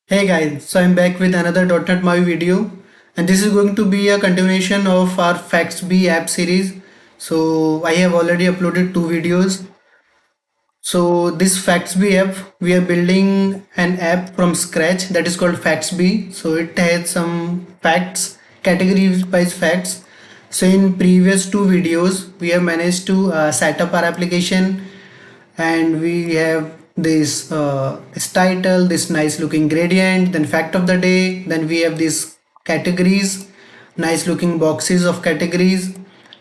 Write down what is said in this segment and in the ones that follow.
Hey guys, so I'm back with another .NET MAUI video, and this is going to be a continuation of our Factsbee app series. So I have already uploaded two videos. So this Factsbee app, we are building an app from scratch that is called Factsbee. So it has some facts, category wise facts. So in previous two videos, we have managed to set up our application, and we have this title, this nice looking gradient, then fact of the day, then we have these categories, nice looking boxes of categories.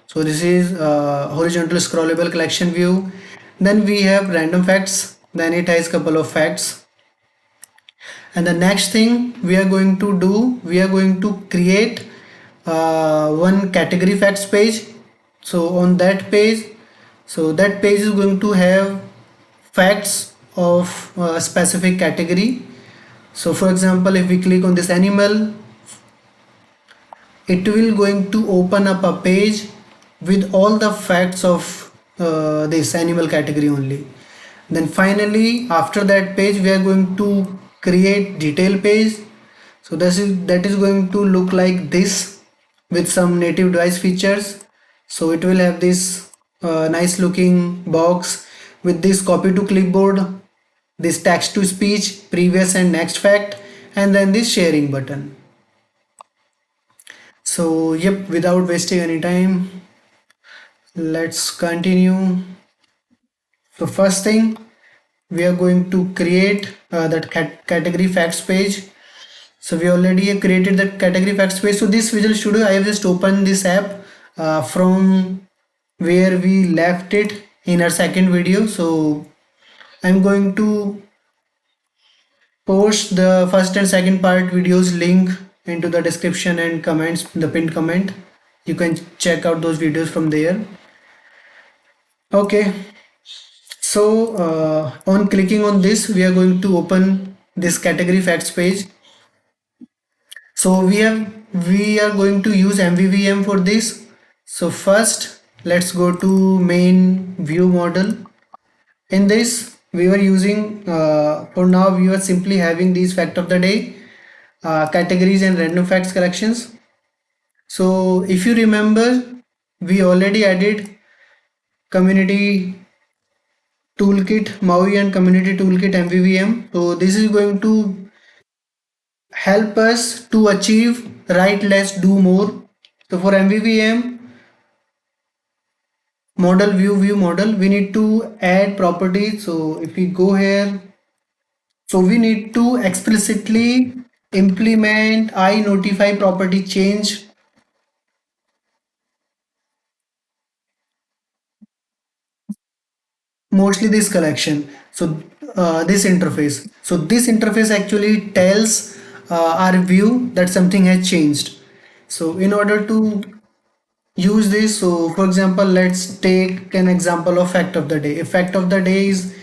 So this is horizontal scrollable collection view. Then we have random facts, then it has couple of facts. And the next thing we are going to do, we are going to create one category facts page. So on that page, that page is going to have facts of a specific category. So for example, if we click on this animal, it will going to open up a page with all the facts of this animal category only. Then finally, after that page, we are going to create detail page. So that is going to look like this with some native device features. So it will have this nice looking box with this copy to clipboard, this text to speech, previous and next fact, and then this sharing button. So yep, without wasting any time, let's continue. So first thing, we are going to create that category facts page. So we already have created that category facts page. So this Visual Studio, I have just opened this app from where we left it in our second video. So I'm going to post the first and second part videos link into the description and comments, the pinned comment. You can check out those videos from there. Okay, so on clicking on this, we are going to open this category facts page. So we are going to use MVVM for this. So first, let's go to main view model. In this, we were using for now we were simply having these fact of the day, categories and random facts collections. So if you remember, we already added community toolkit MAUI and community toolkit MVVM. So this is going to help us to achieve write less, do more. So for MVVM model view model, we need to add properties. So if we go here, so we need to explicitly implement I notify property change, mostly this collection. So this interface. So this interface actually tells our view that something has changed. So in order to use this, so for example, let's take an example of fact of the day. If fact of the day is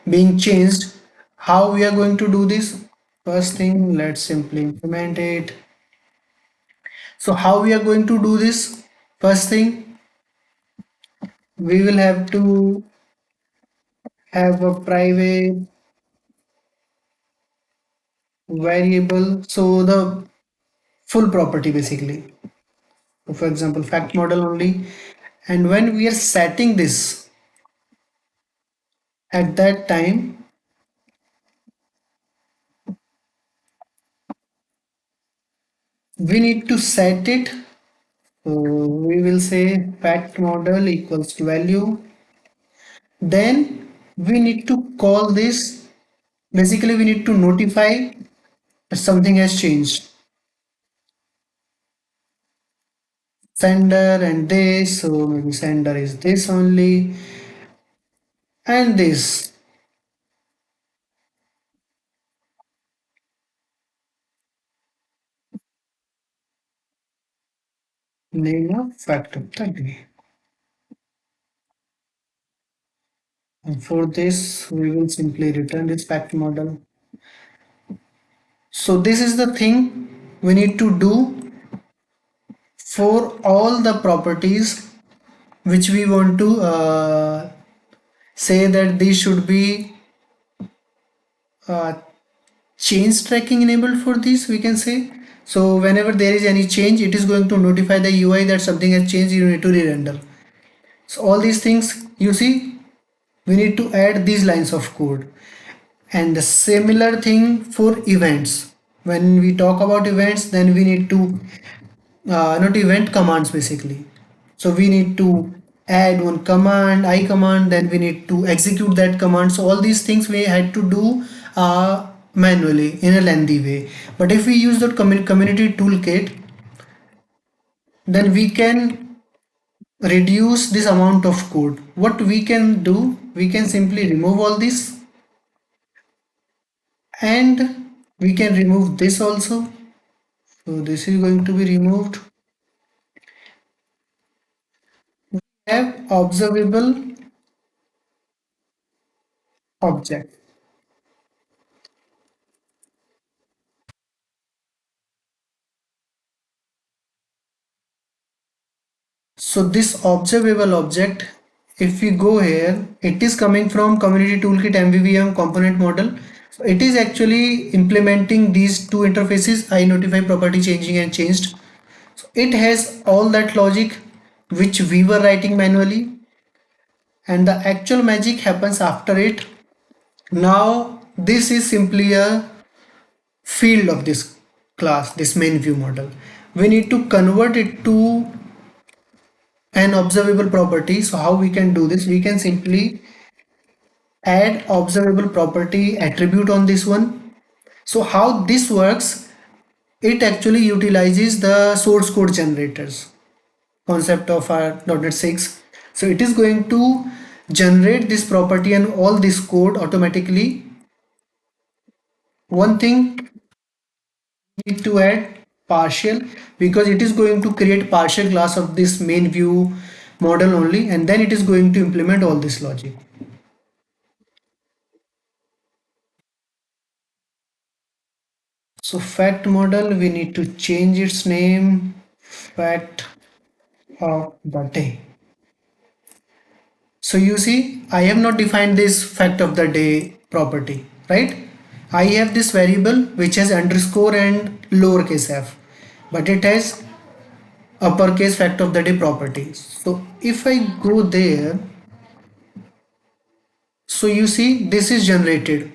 being changed, how we are going to do this? First thing, let's simply implement it. So how we are going to do this? First thing, we will have to have a private variable. So the full property basically. So for example, fact model only. And when we are setting this at that time, we need to set it. So we will say fact model equals to value. Then we need to call this. Basically, we need to notify that something has changed. Sender and this. So maybe sender is this only. And this. Name of fact of the day. And for this, we will simply return this fact model. So this is the thing we need to do for all the properties which we want to say that these should be uh, change tracking enabled for this, we can say. So whenever there is any change, it is going to notify the UI that something has changed, you need to re-render. So all these things, you see, we need to add these lines of code. And the similar thing for events. When we talk about events, then we need to not event commands basically. So we need to add one command, I command, then we need to execute that command. So all these things we had to do manually in a lengthy way. But if we use the community toolkit, then we can reduce this amount of code. What we can do, we can simply remove all this, and we can remove this also. So this is going to be removed. Have observable object. So this observable object, if we go here, it is coming from community toolkit MVVM component model. So it is actually implementing these two interfaces, I notify property changing and changed. So it has all that logic which we were writing manually, and the actual magic happens after it. Now this is simply a field of this class, this main view model. We need to convert it to an observable property. So how we can do this? We can simply add observable property attribute on this one. So how this works, it actually utilizes the source code generators concept of our .NET 6. So it is going to generate this property and all this code automatically. One thing we need to add partial, because it is going to create partial class of this main view model only, and then it is going to implement all this logic. So fact model, we need to change its name, fact of the day. So you see, I have not defined this fact of the day property, right? I have this variable which has underscore and lowercase f, but it has uppercase fact of the day property. So if I go there, so you see this is generated.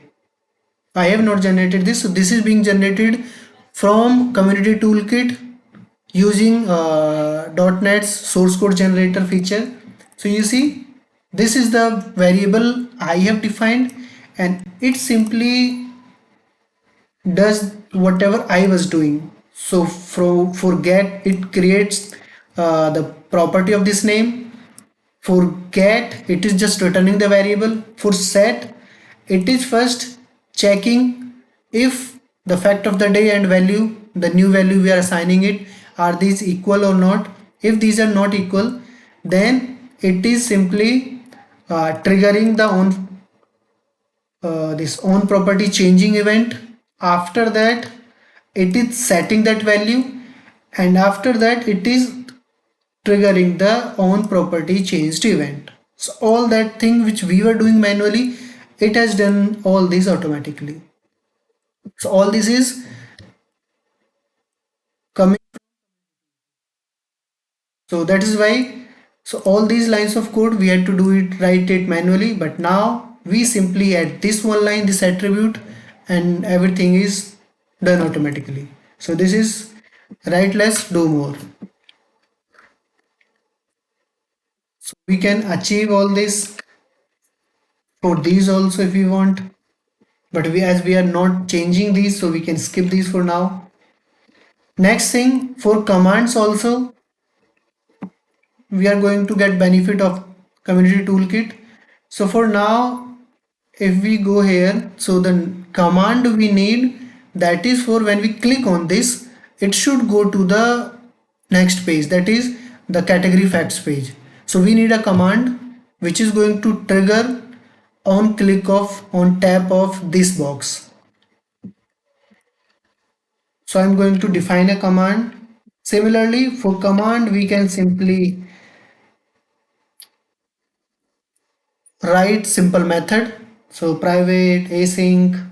I have not generated this, so this is being generated from community toolkit using .NET's source code generator feature. So you see, this is the variable I have defined, and it simply does whatever I was doing. So for get, it creates the property of this name. For get, it is just returning the variable. For set, it is first checking if the fact of the day and value, the new value we are assigning it, are these equal or not. If these are not equal, then it is simply triggering the on this on property changing event. After that, it is setting that value, and after that it is triggering the on property changed event. So all that thing which we were doing manually, it has done all this automatically. So all this is coming. So that is why, so all these lines of code we had to do it, write it manually, but now we simply add this one line, this attribute, and everything is done automatically. So this is write less, do more. So we can achieve all this for these also if we want, but we, as we are not changing these, so we can skip these for now. Next thing, for commands also, we are going to get benefit of community toolkit. So for now, if we go here, so the command we need, that is for when we click on this, it should go to the next page, that is the category facts page. So we need a command which is going to trigger on click of, on tap of this box. So I'm going to define a command. Similarly, for command we can simply write simple method. So private async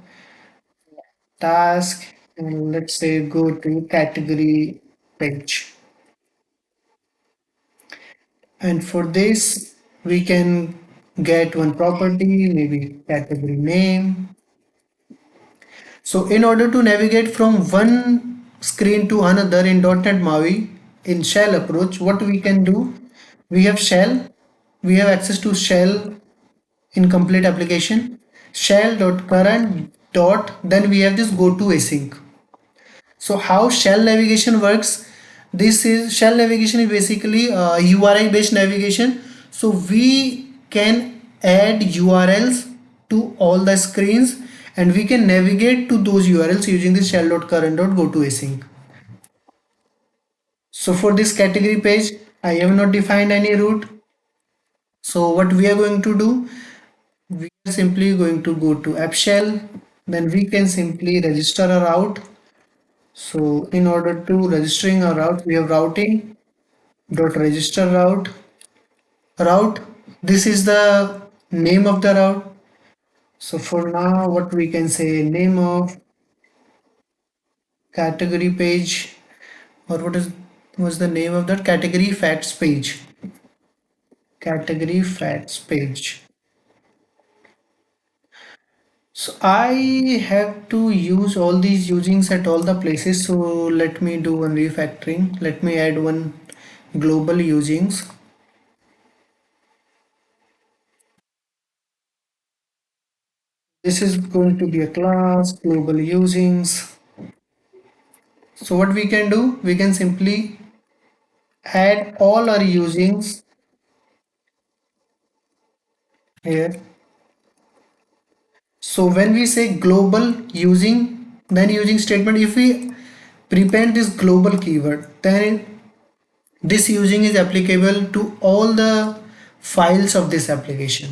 task, and let's say go to category page. And for this, we can get one property, maybe category name. So in order to navigate from one screen to another in .NET MAUI in shell approach, what we can do, we have shell, we have access to shell in complete application, shell.current dot, then we have this go to async. So how shell navigation works? This is shell navigation is basically URI based navigation. So we can add URLs to all the screens and we can navigate to those URLs using the shell.current.goToAsync. So for this category page, I have not defined any route. So what we are going to do, we are simply going to go to app shell. Then we can simply register a route. So in order to registering a route, we have routing dot register route. This is the name of the route. So for now, what we can say, name of category page, or what is was the name of that category facts page. Category facts page. So I have to use all these usings at all the places. So let me do one refactoring. Let me add one global usings. This is going to be a class, global usings. So what we can do, we can simply add all our usings here. So when we say global using, then using statement, if we prepend this global keyword, then this using is applicable to all the files of this application.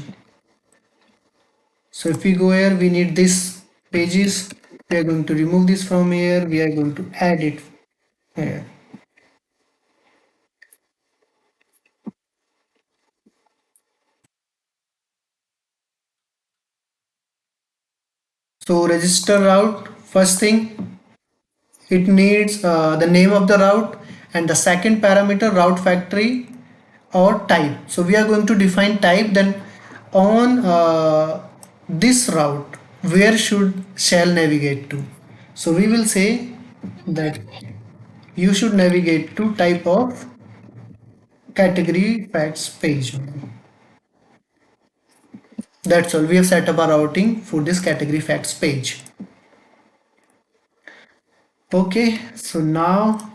So if we go here, we need this pages. We are going to remove this from here. We are going to add it here. So register route, first thing, it needs the name of the route and the second parameter route factory or type. So we are going to define type, then on this route where should shell navigate to. So we will say that you should navigate to type of category facts page. That's all. We have set up our routing for this category facts page. Okay, so now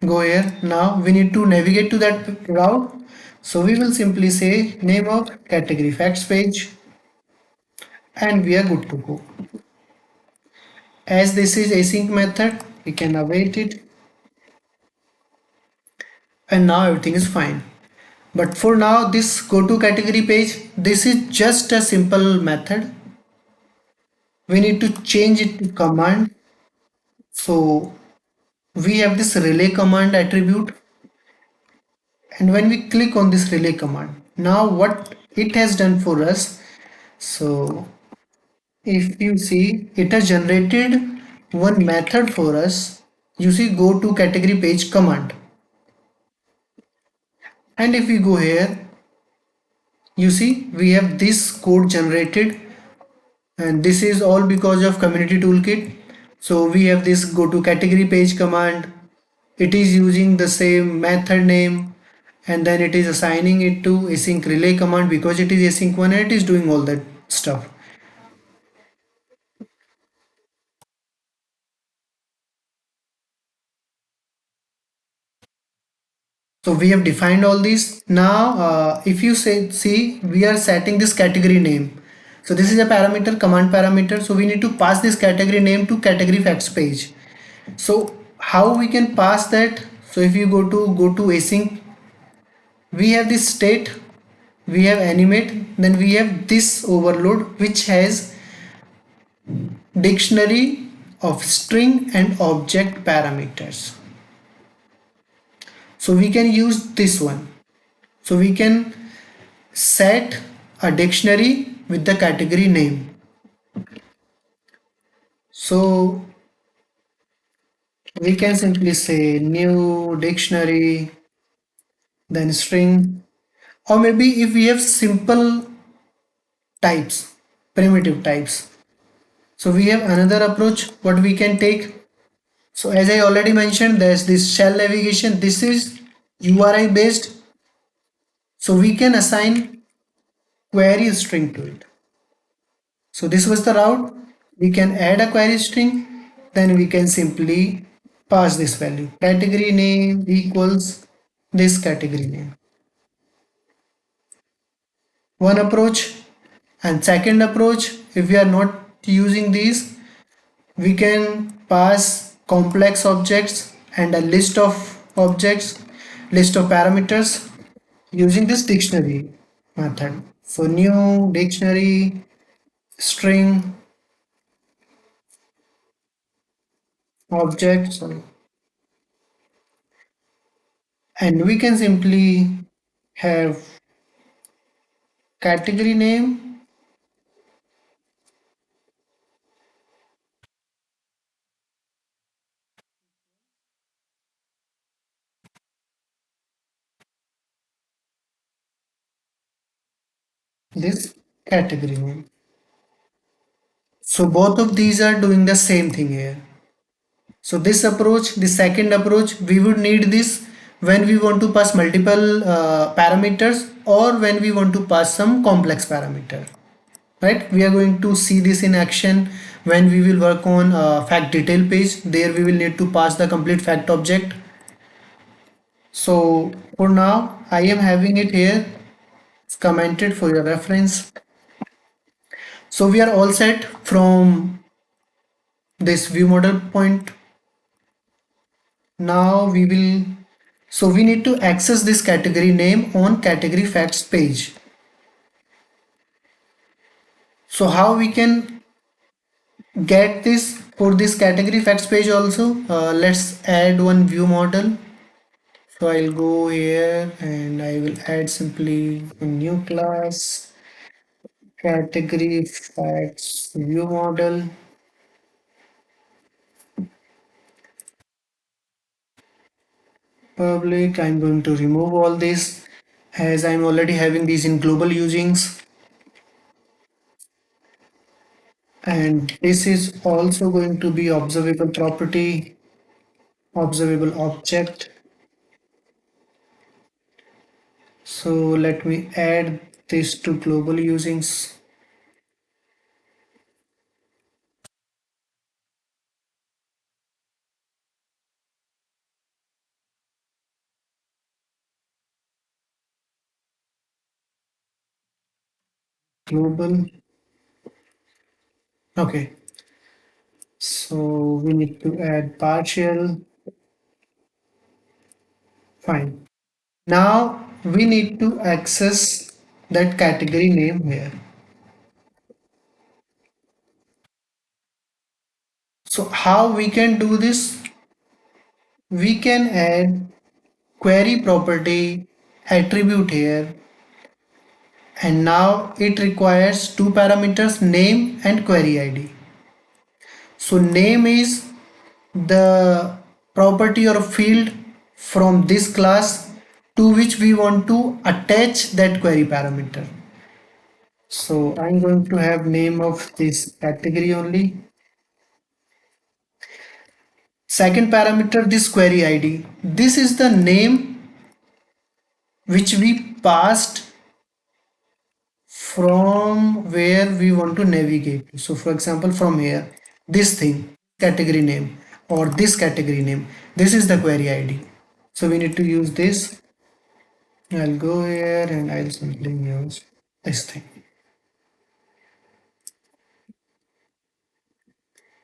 go here. Now we need to navigate to that route. So we will simply say name of category facts page and we are good to go. As this is async method, we can await it and now everything is fine. But for now, this go to category page, this is just a simple method. We need to change it to command. So we have this relay command attribute, and when we click on this relay command, now what it has done for us, so if you see, it has generated one method for us. You see, go to category page command, and if we go here, you see we have this code generated, and this is all because of community toolkit. So we have this go to category page command. It is using the same method name, and then it is assigning it to async relay command because it is async one and it is doing all that stuff. So we have defined all these. Now, if you say, see, we are setting this category name. So this is a parameter, command parameter. So we need to pass this category name to category facts page. So how we can pass that? So if you go to async, we have this state, we have animate, then we have this overload which has dictionary of string and object parameters. So we can use this one. So we can set a dictionary with the category name. So we can simply say new dictionary, then string, or maybe if we have simple types, primitive types. So we have another approach what we can take. So as I already mentioned, there's this shell navigation. This is URI based. So we can assign query string to it. So this was the route. We can add a query string. Then we can simply pass this value. Category name equals this category name. One approach. And second approach, if we are not using these, we can pass complex objects and a list of objects, list of parameters using this dictionary method. So new dictionary string object, sorry, and we can simply have category name, this category name. So both of these are doing the same thing here. So this approach, the second approach, we would need this when we want to pass multiple parameters or when we want to pass some complex parameter, right? We are going to see this in action when we will work on fact detail page. There we will need to pass the complete fact object. So for now, I am having it here. It's commented for your reference. So we are all set from this view model point. Now we will, so we need to access this category name on category facts page. So how we can get this for this category facts page also? Let's add one view model. So I'll go here and I will add simply a new class category facts view model. Public, I'm going to remove all this as I'm already having these in global usings, and this is also going to be observable property, observable object. So let me add this to global usings. Global. Okay, so we need to add partial. Fine. Now we need to access that category name here. So how we can do this? We can add query property attribute here, and now it requires two parameters, name and query id. So name is the property or field from this class to which we want to attach that query parameter. So I'm going to have name of this category only. Second parameter, this query id. This is the name which we passed from where we want to navigate. So for example, from here, this thing, category name or this category name, this is the query id. So we need to use this. I'll go here and I'll simply use this thing.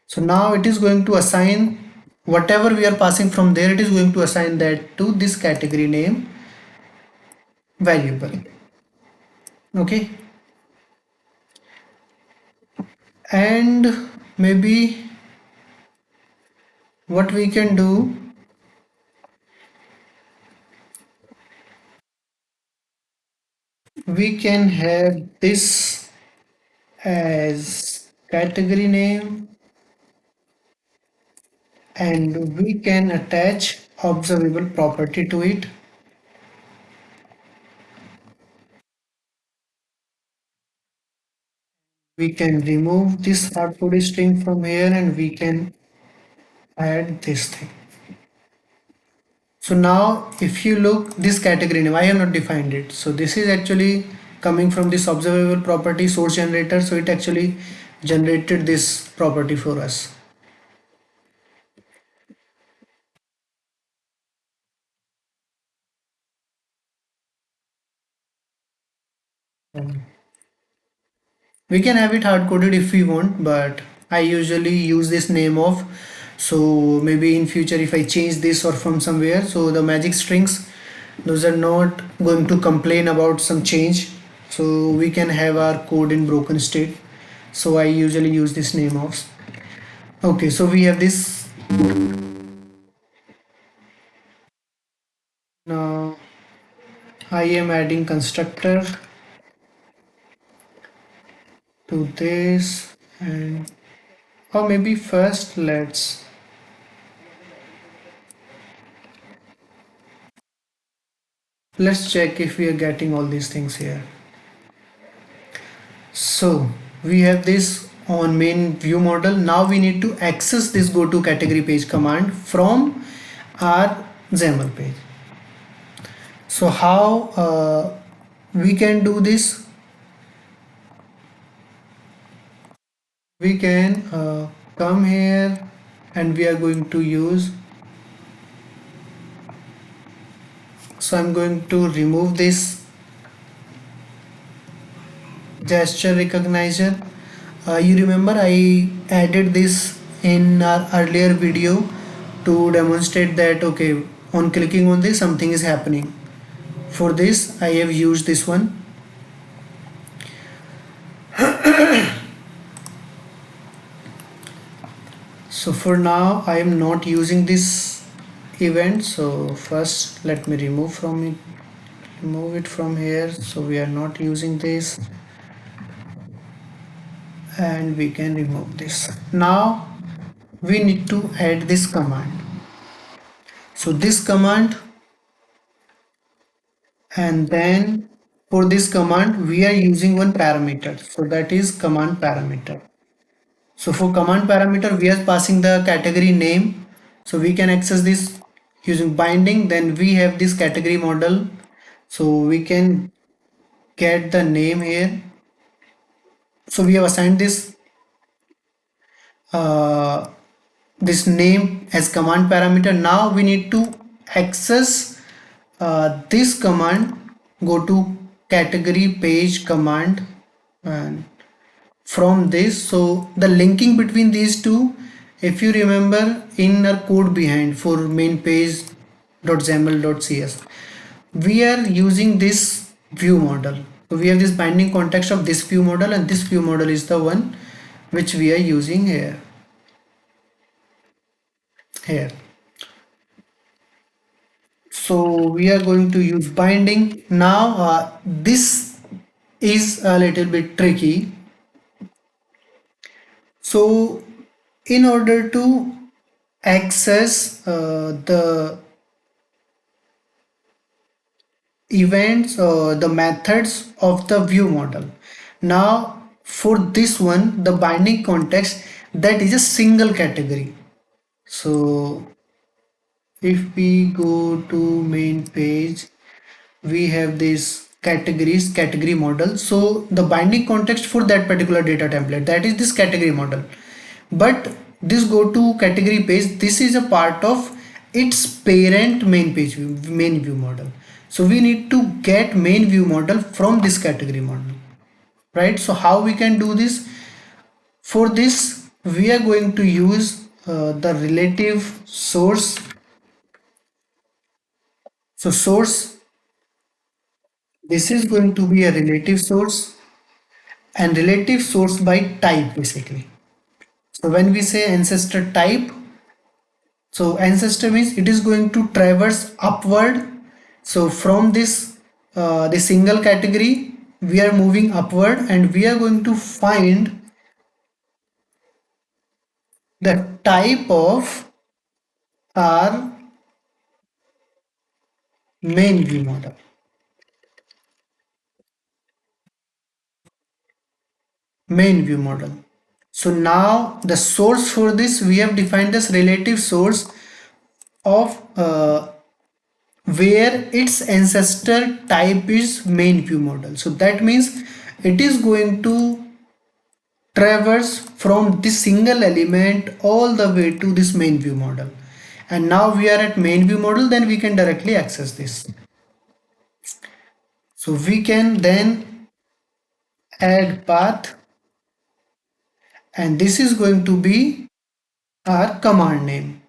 So now it is going to assign whatever we are passing from there, it is going to assign that to this category name variable. Okay, and maybe what we can do, we can have this as category name and we can attach observable property to it. We can remove this hardcoded string from here and we can add this thing. So now if you look this category name, I have not defined it. So this is actually coming from this observable property source generator. So it actually generated this property for us. We can have it hard coded if we want, but I usually use this name of. So maybe in future if I change this or from somewhere, so the magic strings, those are not going to complain about some change. So we can have our code in broken state. So I usually use this name of. Okay, so we have this. Now I am adding constructor to this, and or maybe first let's check if we are getting all these things here. So we have this on main view model. Now we need to access this go to category page command from our XAML page. So how we can do this? We can come here and we are going to use. So I'm going to remove this gesture recognizer. You remember I added this in our earlier video to demonstrate that okay, on clicking on this something is happening. For this I have used this one. So for now I am not using this event, so first let me remove it from here. So we are not using this and we can remove this. Now we need to add this command. So this command, and then for this command we are using one parameter, so that is command parameter. So for command parameter we are passing the category name, so we can access this using binding. Then we have this category model, so we can get the name here. So we have assigned uh, this name as command parameter. Now we need to access this command, go to category page command, and from this, so the linking between these two, if you remember in our code behind for main page.xaml.cs, we are using this view model. So we have this binding context of this view model, and this view model is the one which we are using here. So we are going to use binding. Now this is a little bit tricky. So in order to access the events or the methods of the view model, now for this one the binding context, that is a single category. So if we go to main page, we have this category model. So the binding context for that particular data template, that is this category model. But this go to category page, this is a part of its parent main view model. So we need to get main view model from this category model, right? So how we can do this? For this we are going to use the relative source. So source, this is going to be a relative source, and relative source by type basically. So when we say ancestor type, so ancestor means it is going to traverse upward. So from this the single category we are moving upward, and we are going to find the type of our main view model. Main view model. So now the source for this, we have defined this relative source of where its ancestor type is main view model. So that means it is going to traverse from this single element all the way to this main view model. And now we are at main view model, then we can directly access this. So we can then add path, and this is going to be our command name.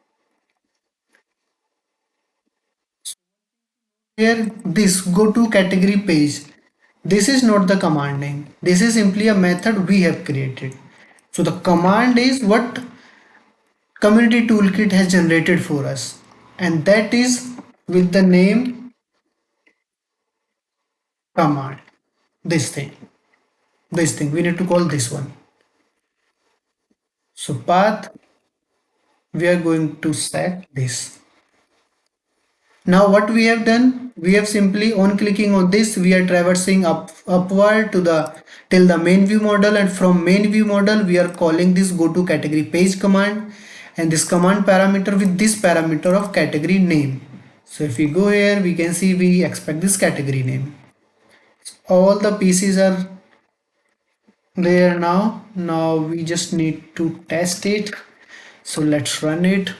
Here this go to category page. This is not the command name. This is simply a method we have created. So the command is what community toolkit has generated for us, and that is with the name command. This thing, we need to call this one. So path, we are going to set this. Now what we have done, we have simply on clicking on this, we are traversing upward to the till the main view model, and from main view model we are calling this go to category page command, and this command parameter with this parameter of category name. So if we go here, we can see we expect this category name. All the pieces are there now. Now we just need to test it. So let's run it.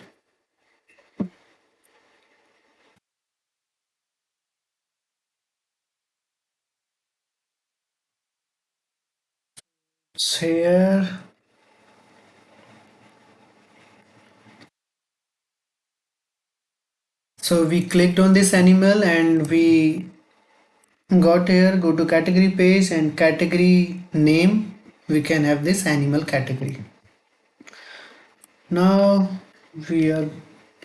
It's here. So we clicked on this animal and we got here, go to category page and category name. We can have this animal category. Now we are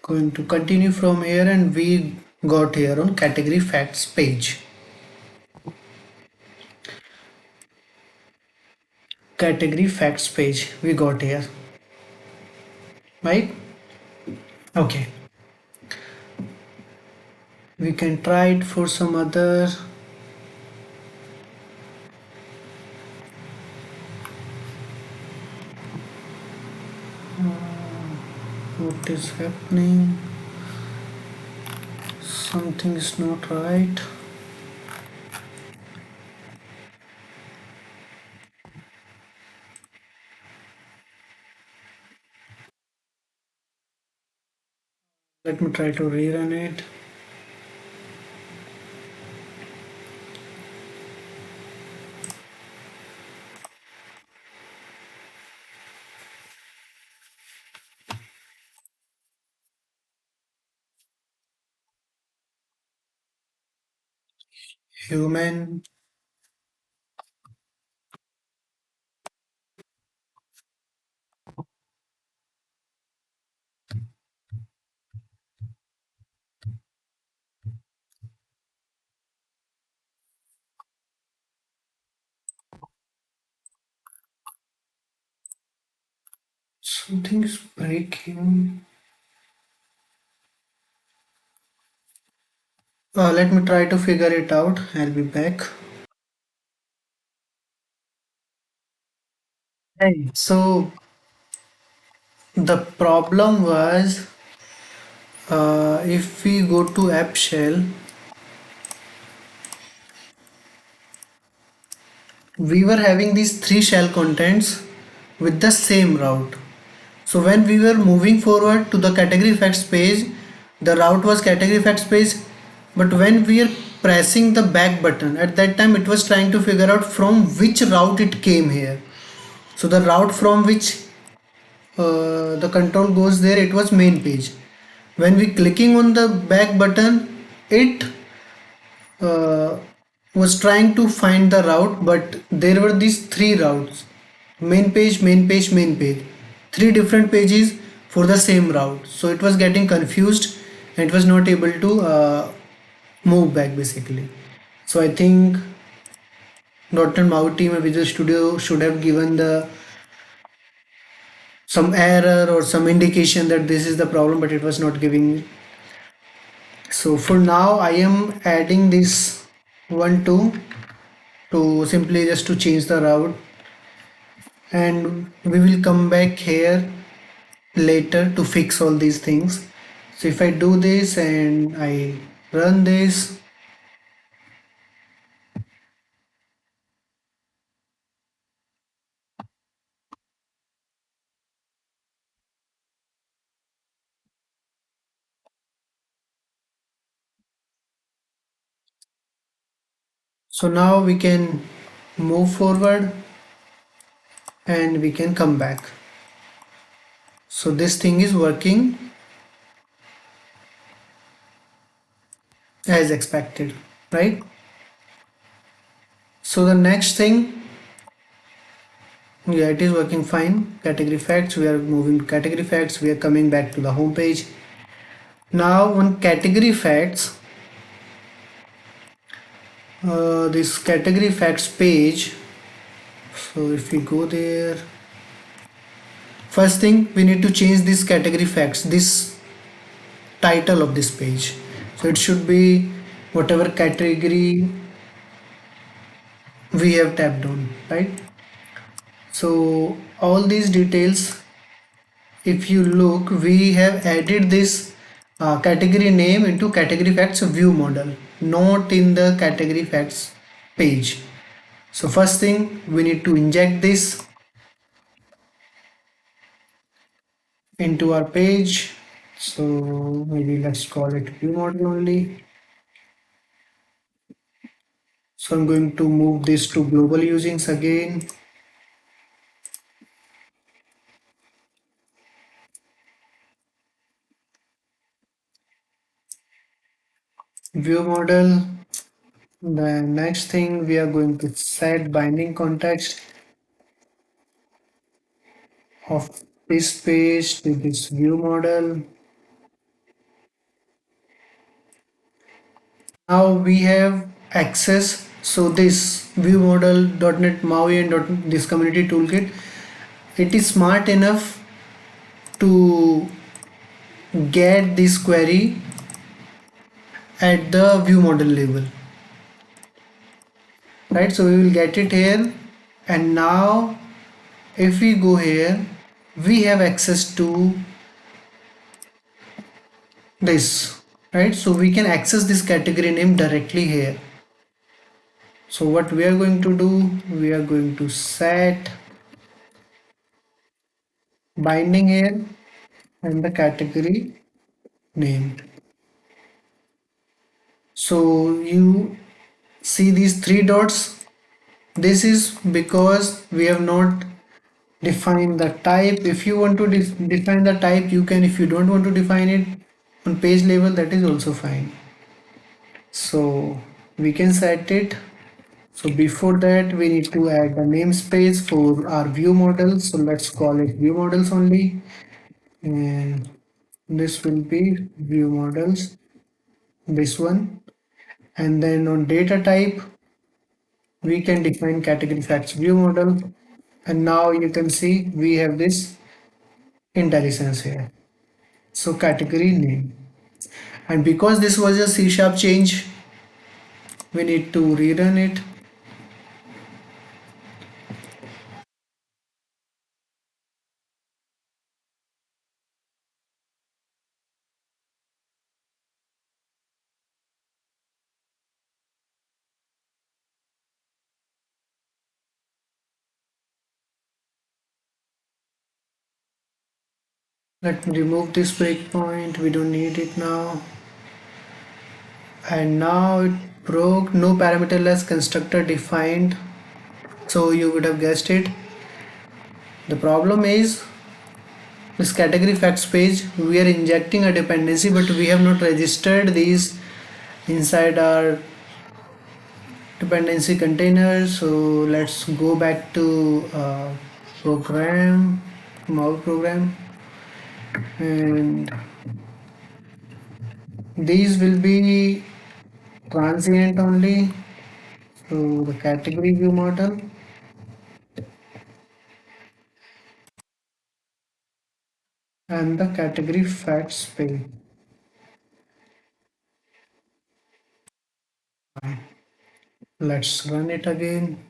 going to continue from here, and we got here on category facts page. Category facts page we got here, right? Okay. We can try it for some other. What is happening? Something is not right. Let me try to rerun it. Human. Something is breaking. Let me try to figure it out. I'll be back. Hey. So the problem was if we go to app shell, we were having these three shell contents with the same route. So when we were moving forward to the category facts page, the route was category facts page, but when we are pressing the back button, at that time it was trying to figure out from which route it came here. So the route from which the control goes there, it was main page. When we clicking on the back button, it uh, was trying to find the route, but there were these three routes: main page, main page, main page, three different pages for the same route. So it was getting confused and it was not able to move back basically. So I think .NET MAUI team and Visual Studio should have given the some error or some indication that this is the problem, but it was not giving. So for now I am adding this one to simply just to change the route, and we will come back here later to fix all these things. So if I do this and I run this, so now we can move forward and we can come back. So this thing is working as expected, right? So the next thing, yeah, it is working fine. Category facts, we are moving to category facts, we are coming back to the home page. Now on category facts, this category facts page, so if we go there, first thing we need to change this category facts, this title of this page. So it should be whatever category we have tapped on, right? So all these details, if you look, we have added this category name into category facts view model, not in the category facts page. So first thing we need to inject this into our page. So maybe let's call it view model only. So I'm going to move this to global usings again. View model. The next thing we are going to set binding context of this page to this view model. Now we have access. So this view model .NET MAUI and this community toolkit, it is smart enough to get this query at the view model level, right? So we will get it here, and now if we go here, we have access to this, right? So we can access this category name directly here. So what we are going to do, we are going to set binding here and the category name. So you see these three dots, this is because we have not defined the type. If you want to define the type, you can. If you don't want to define it on page level, that is also fine. So we can set it. So before that we need to add the namespace for our view model. So let's call it view models only, and this will be view models, this one. And then on data type we can define category facts view model, and now you can see we have this IntelliSense here. So category name, and because this was a C# change, we need to rerun it. Let me remove this breakpoint, we don't need it now. And now it broke, no parameterless constructor defined. So you would have guessed it. The problem is this category facts page, we are injecting a dependency, but we have not registered these inside our dependency container. So let's go back to program, MAUI program, and these will be transient only. So the category view model, and the category Factsbee. Let's run it again.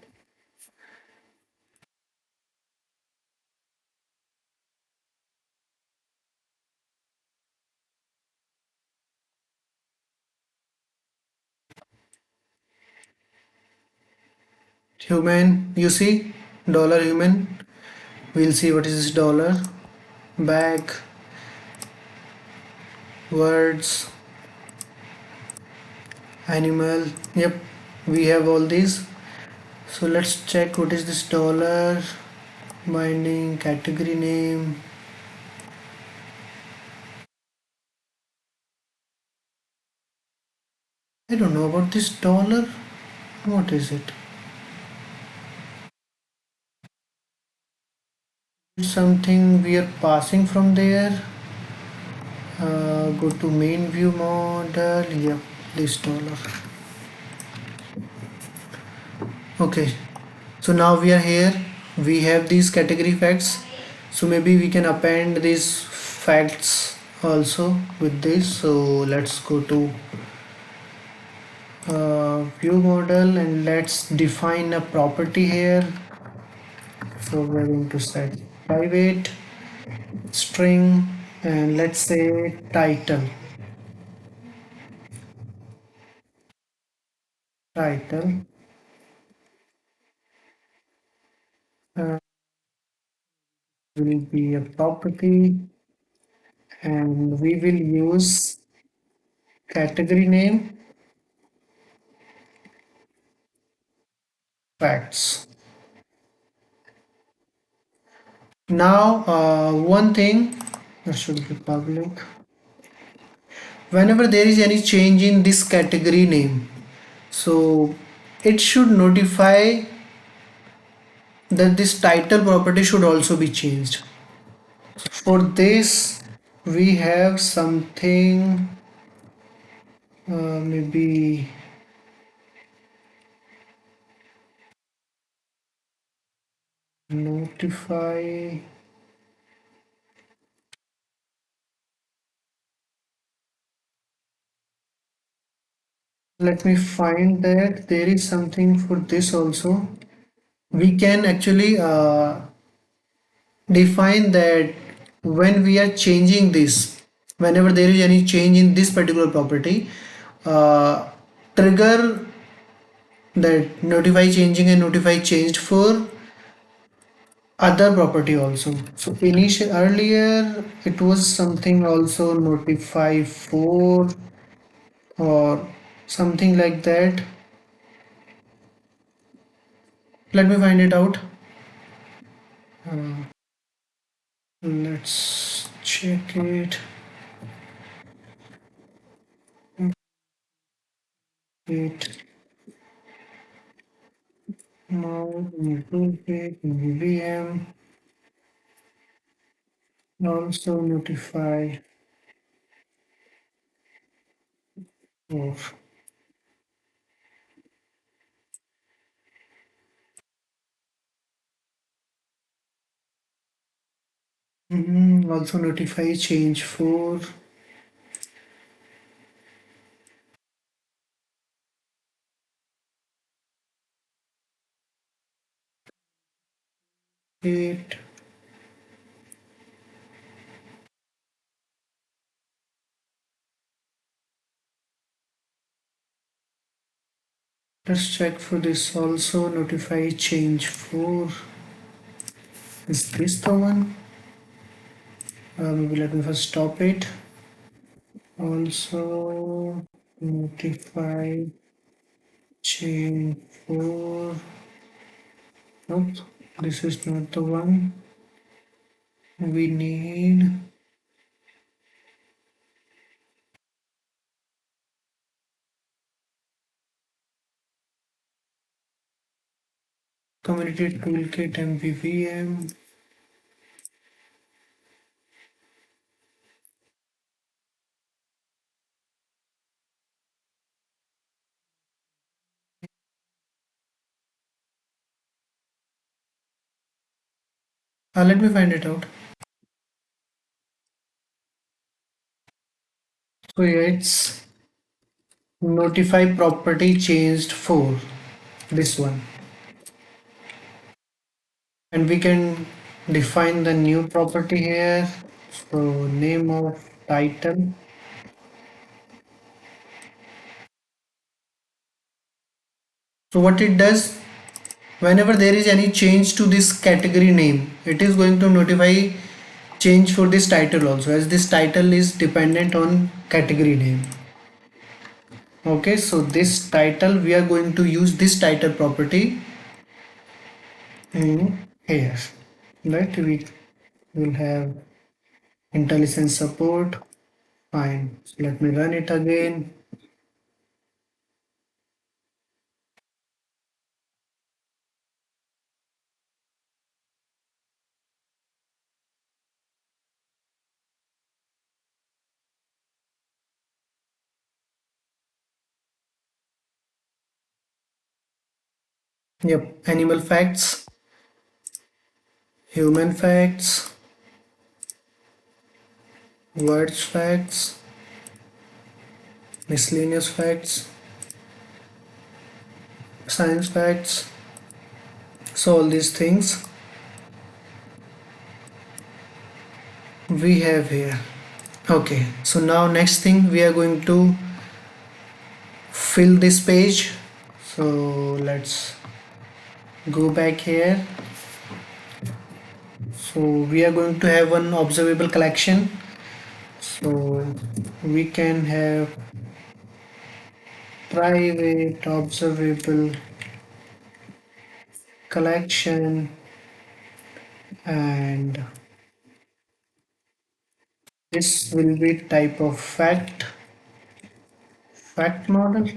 Human, you see, dollar human. We'll see what is this dollar. Back, words, animal. Yep, we have all these. So let's check what is this dollar. Binding, category name. I don't know about this dollar. What is it? Something we are passing from there. Go to main view model. Yep, this dollar. Okay, so now we are here. We have these category facts. So maybe we can append these facts also with this. So let's go to view model and let's define a property here. So we're going to set private string and let's say title uh, will be a property and we will use category name facts. Now one thing that should be public. Whenever there is any change in this category name, so it should notify that this title property should also be changed. For this we have something maybe notify. Let me find that there is something for this also. We can actually define that when we are changing this, whenever there is any change in this particular property, uh, trigger that notify changing and notify changed for other property also. So initial earlier it was something also notify for or something like that. Let me find it out. Let's check it. It now toolkit MVVM also notify of also notify change for it. Let's check for this also notify change for. Is this the one? Maybe let me first stop it. Also notify change for. Nope, this is not the one. We need community toolkit MVVM. Let me find it out. So yeah, it's notify property changed for this one. And we can define the new property here. So name of title. So what it does, whenever there is any change to this category name, it is going to notify change for this title also, as this title is dependent on category name. Okay, so this title, we are going to use this title property in here. Right, we will have IntelliSense support. Fine. So let me run it again. Yep, animal facts, human facts, words facts, miscellaneous facts, science facts. So all these things we have here. Okay, so now next thing we are going to fill this page. So let's go back here. So we are going to have one observable collection. So we can have private observable collection, and this will be type of fact model.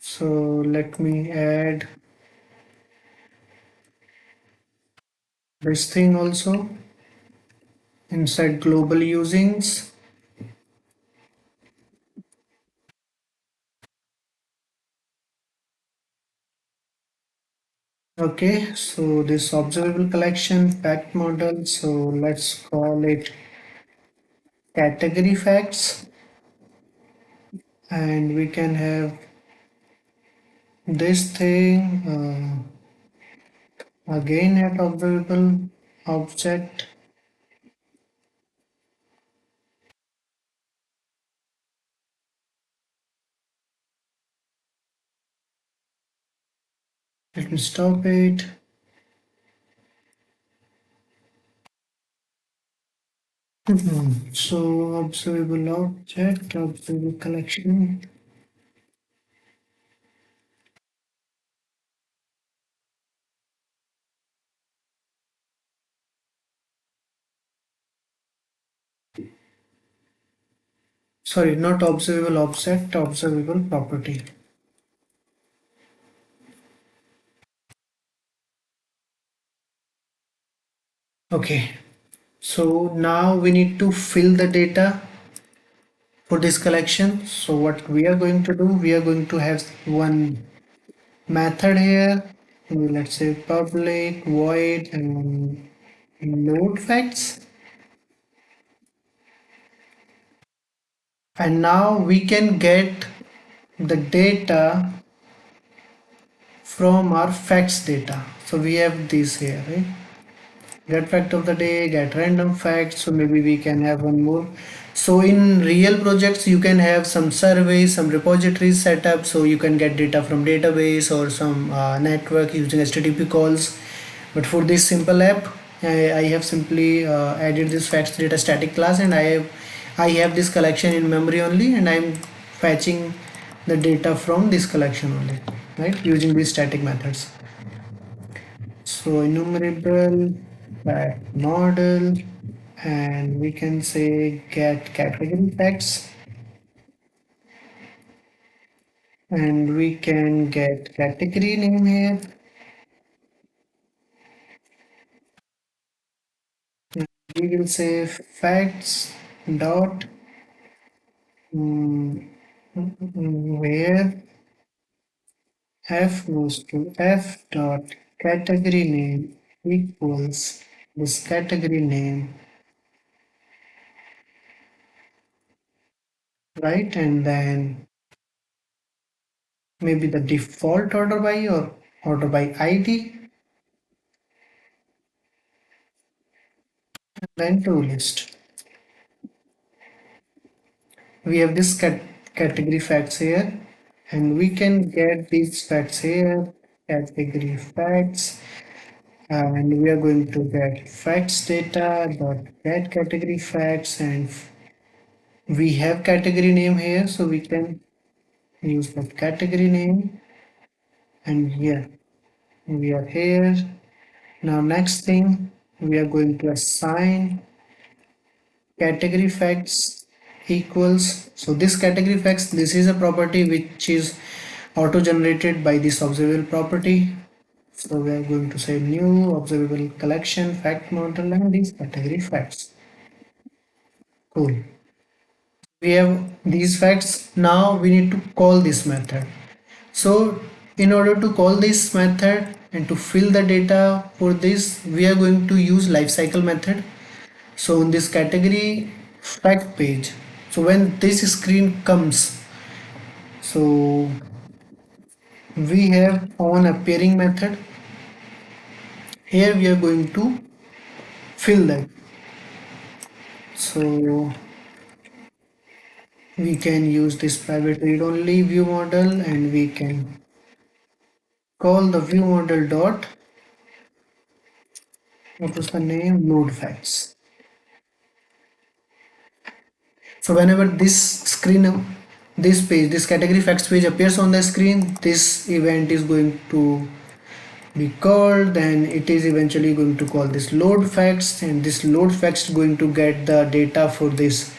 So let me add this thing also inside global usings. Okay, so this observable collection fact model, so let's call it category facts, and we can have this thing again at observable object. Let me stop it. So observable object, observable collection. Sorry, not observable object, observable property. Okay, so now we need to fill the data for this collection. So what we are going to do, we are going to have one method here. Let's say public void and load facts. And now we can get the data from our facts data. So we have this here, right? Get fact of the day, get random facts. So maybe we can have one more. So in real projects, you can have some surveys, some repositories set up, so you can get data from database or some network using HTTP calls. But for this simple app, I have simply added this facts data static class, and I have this collection in memory only, and I'm fetching the data from this collection only, right? Using these static methods. So enumerable fact model, and we can say get category facts, and we can get category name here. We will say facts dot where f goes to f dot category name equals this category name right? And then maybe the default order by or order by ID, then to list. We have this category facts here, and we can get these facts here, category facts, and we are going to get facts data dot get category facts, and we have category name here, so we can use that category name, and yeah, we are here. Now next thing, we are going to assign category facts equals, so this category facts, this is a property which is auto generated by this observable property. So we are going to say new observable collection fact model and these category facts. Cool. We have these facts. Now we need to call this method. So in order to call this method and to fill the data for this, we are going to use lifecycle method. So in this category fact page, so when this screen comes, so we have on appearing method. Here we are going to fill that. So we can use this private read only view model, and we can call the view model dot, what was the name, load facts. So whenever this screen, this page, this category facts page appears on the screen, this event is going to be called, then it is eventually going to call this load facts, and this load facts is going to get the data for this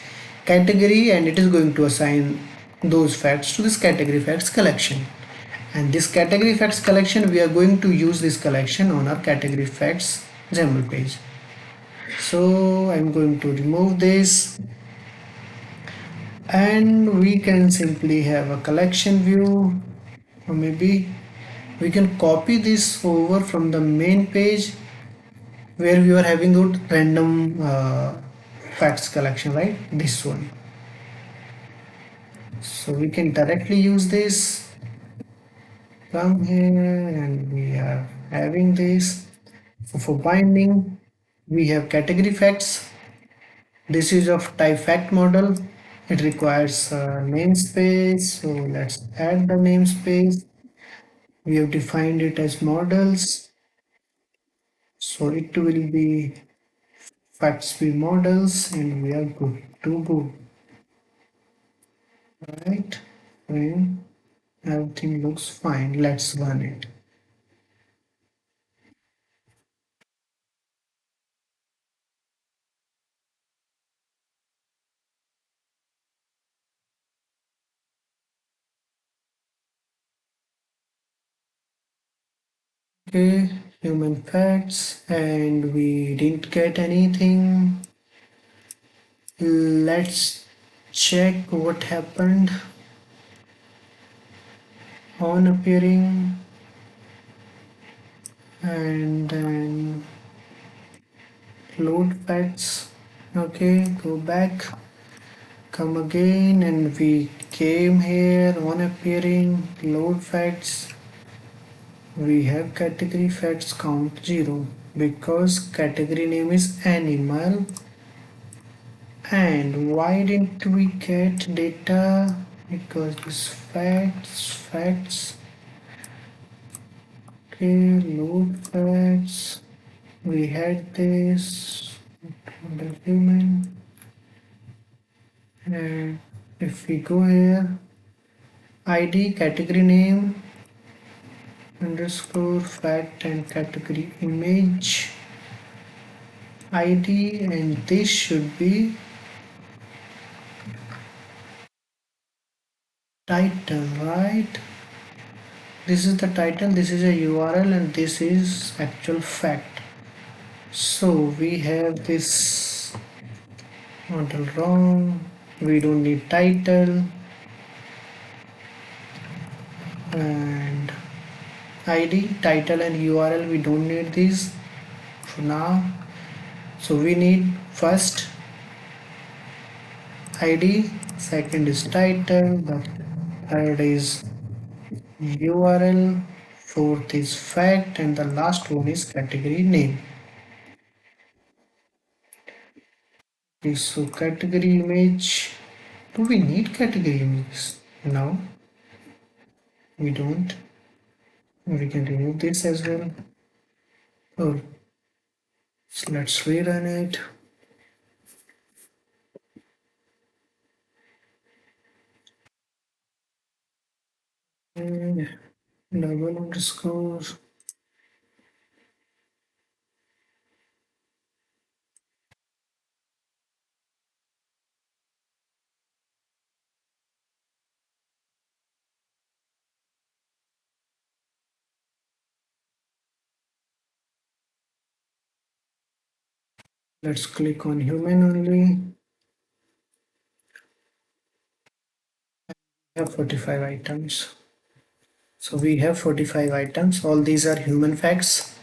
category, and it is going to assign those facts to this category facts collection. And this category facts collection, we are going to use this collection on our category facts XAML page. So I'm going to remove this, and we can simply have a collection view, or maybe we can copy this over from the main page where we are having a random facts collection, right? This one. So we can directly use this. Come here, and we are having this. So for binding, we have category facts. This is of type fact model. It requires a namespace. So let's add the namespace. We have defined it as models. So it will be Factsbee models, and we are good to go. Right? And everything looks fine. Let's run it. Okay, human facts, and we didn't get anything. Let's check what happened on appearing, and then load facts. Okay, go back, come again, and we came here on appearing, load facts. We have category facts count 0 because category name is animal. And why didn't we get data? Because this facts. Okay, load facts. We had this human. And if we go here, ID, category name, underscore fact, and category image ID, and this should be title, right? This is the title, this is a URL, and this is actual fact. So we have this model wrong. We don't need title, and ID, title, and URL, we don't need these for now. So we need first ID, second is title, the third is URL, fourth is fact, and the last one is category name. Okay, so category image. Do we need category image? No, we don't. We can remove this as well. Oh, so let's rerun it. And double underscore. Let's click on human only. We have 45 items. So we have 45 items. All these are human facts.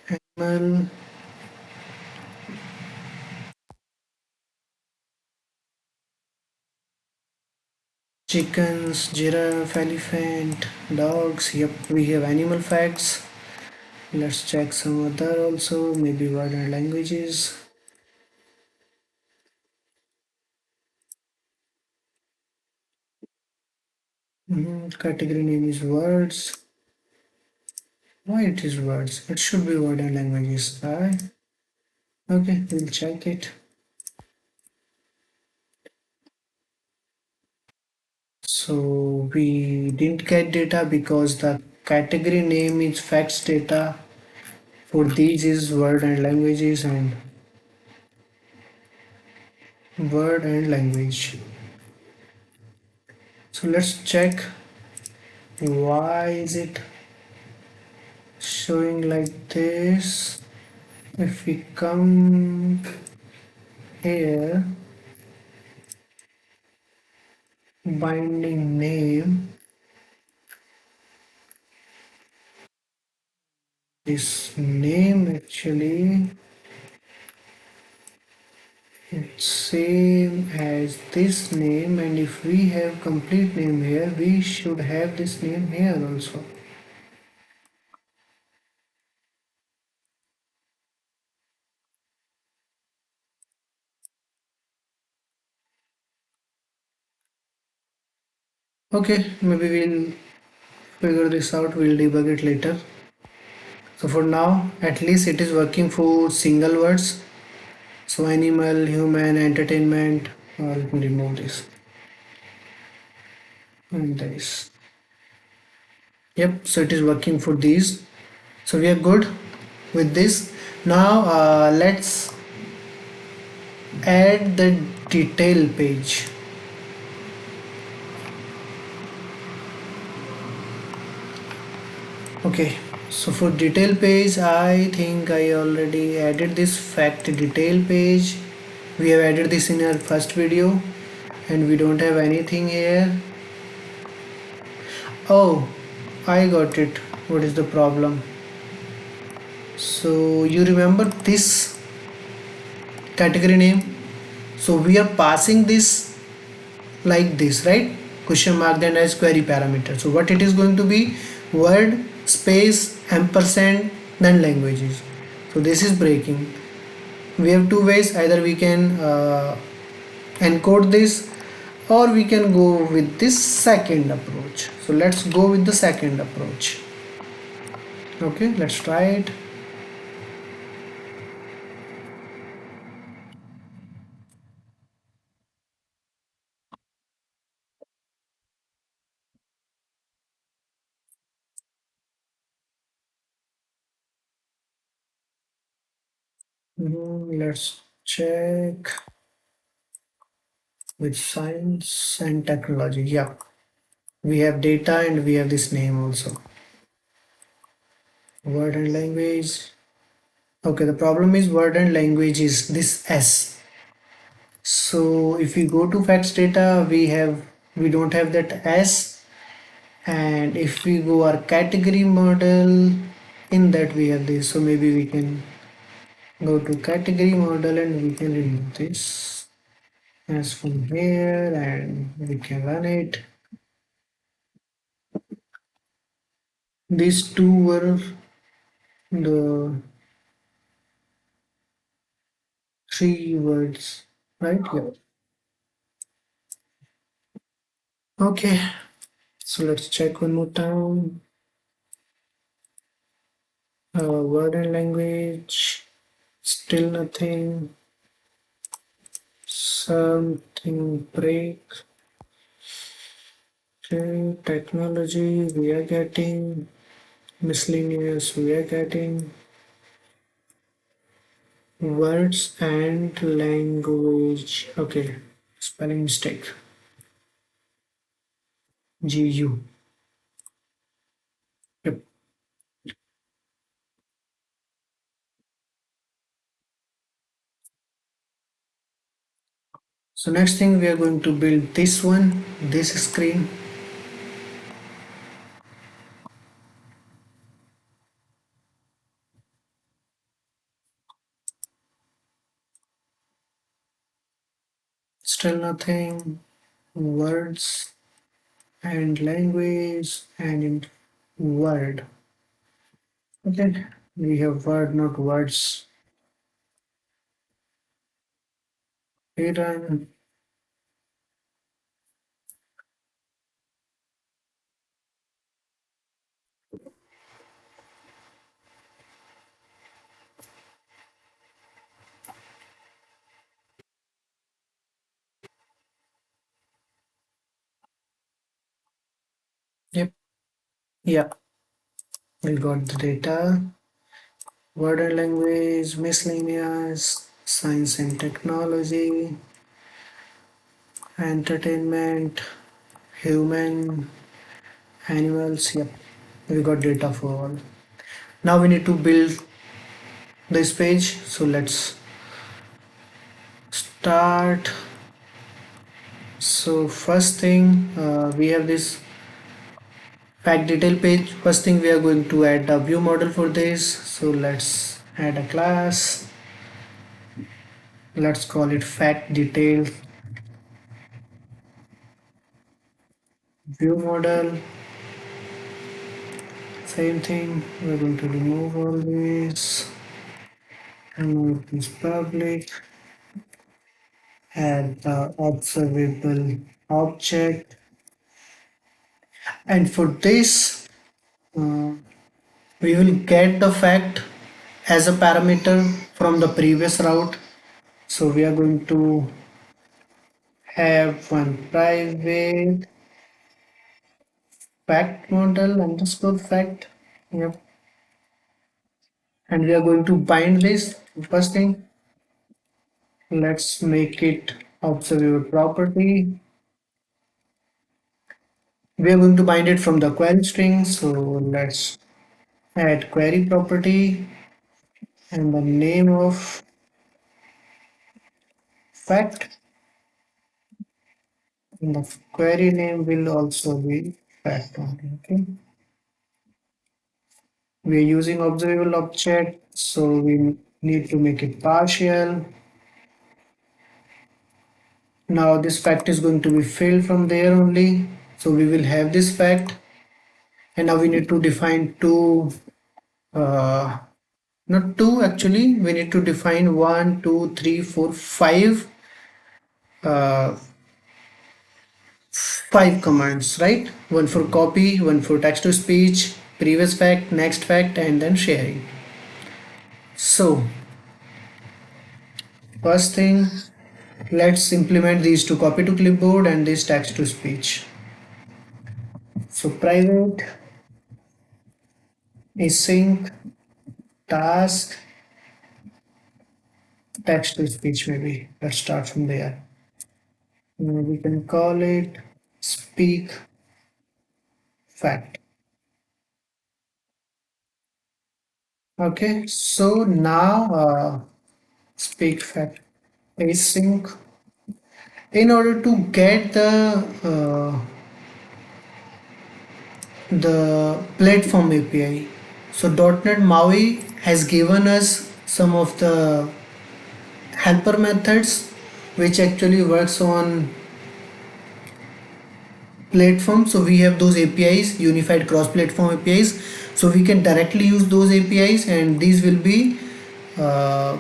Animal, chickens, giraffe, elephant, dogs. Yep, we have animal facts. Let's check some other also, maybe word and languages. Category name is words. Why it is words? It should be word and languages. Okay, we'll check it. So we didn't get data because the category name is facts data. For these is word and languages and word and language. So let's check why is it showing like this. If we come here, binding name, this name actually it's same as this name, and if we have complete name here we should have this name here also. Okay, maybe we'll figure this out, we'll debug it later. So for now at least it is working for single words. So animal, human, entertainment. Let me remove this and this. Yep, so it is working for these. So we are good with this. Now let's add the detail page. Okay, so for detail page I think I already added this fact detail page. We have added this in our first video and we don't have anything here. Oh, I got it. What is the problem? So you remember this category name? So we are passing this like this, right? Question mark then as query parameter. So what it is going to be? Word space ampersand then languages. So this is breaking. We have two ways. Either we can encode this or we can go with this second approach. So let's go with the second approach. Okay, let's try it. Let's check with science and technology. Yeah, we have data and we have this name also. Word and language. Okay, the problem is word and language is this S. So if we go to facts data, we don't have that S, and if we go our category model, in that we have this. So maybe we can Go to category model and we can remove this as from here and we can run it. These two were the three words, right? Yeah. Okay, so let's check one more time. Word and language, still nothing. Something break. Okay, technology we are getting. Miscellaneous we are getting. Words and language. Okay, spelling mistake. GU. Yep. So next thing we are going to build this one, this screen. Still nothing. Words and language and in word. Okay, we have word, not words. Rerun. Yep. Yeah, we got the data. Word and language, miscellaneous, science and technology, entertainment, human, animals. Yep, we got data for all. Now we need to build this page. So let's start. So first thing, we have this fact detail page. First thing, we are going to add a view model for this. So let's add a class. Let's call it fact detail view model. Same thing, we're going to remove all this and make this public. Add the observable object. And for this, uh, we will get the fact as a parameter from the previous route. So we are going to have one private fact model underscore fact. Yep. And we are going to bind this. First thing, let's make it observable property. We are going to bind it from the query string. So let's add query property and the name of fact. And the query name will also be fact only. Okay. We are using observable object, so we need to make it partial. Now this fact is going to be filled from there only. So we will have this fact. And now we need to define two, not two actually, we need to define one, two, three, four, uh, five commands, right? One for copy, one for text to speech, previous fact, next fact, and then sharing. So first thing, let's implement these to copy to clipboard and this text to speech. So private async task text to speech maybe. Let's start from there. We can call it speak fact. Okay, so now speak fact async. In order to get the platform API, so .NET MAUI has given us some of the helper methods which actually works on platform. So we have those APIs, unified cross platform APIs, so we can directly use those APIs, and these will be uh,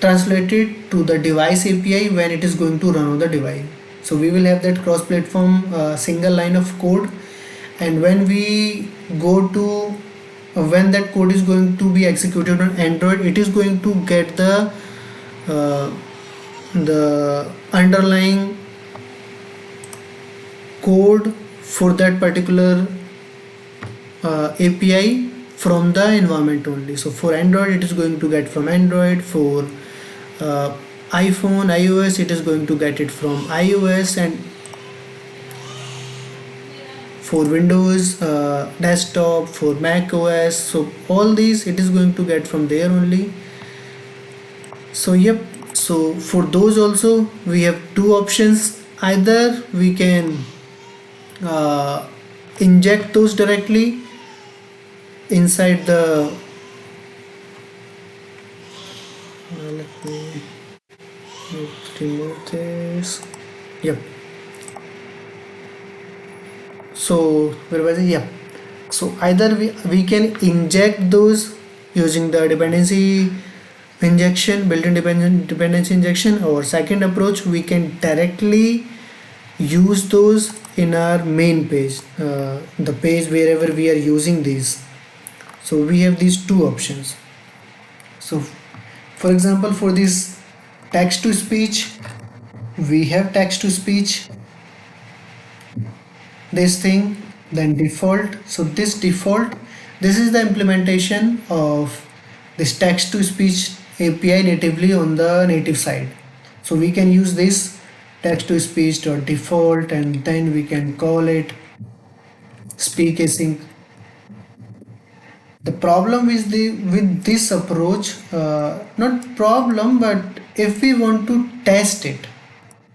translated to the device API when it is going to run on the device. So we will have that cross platform single line of code, and when we go to when that code is going to be executed on Android, it is going to get uh, the underlying code for that particular API from the environment only. So for Android, it is going to get from Android. For uh, iPhone, iOS, it is going to get it from iOS, and for Windows desktop, for Mac OS, so all these it is going to get from there only. So yep, so for those also we have two options. Either we can uh, inject those directly inside the let me remove this. Yep. So where was it? Yep. So either we can inject those using the dependency injection, built-in dependency injection, or second approach, we can directly use those in our main page, the page wherever we are using these. So we have these two options. So for example, for this text to speech, we have text to speech, this thing, then default. So this default, this is the implementation of this text to speech API natively on the native side. So we can use this text to speech dot default, and then we can call it speak async. The problem is the with this approach, not problem, but if we want to test it,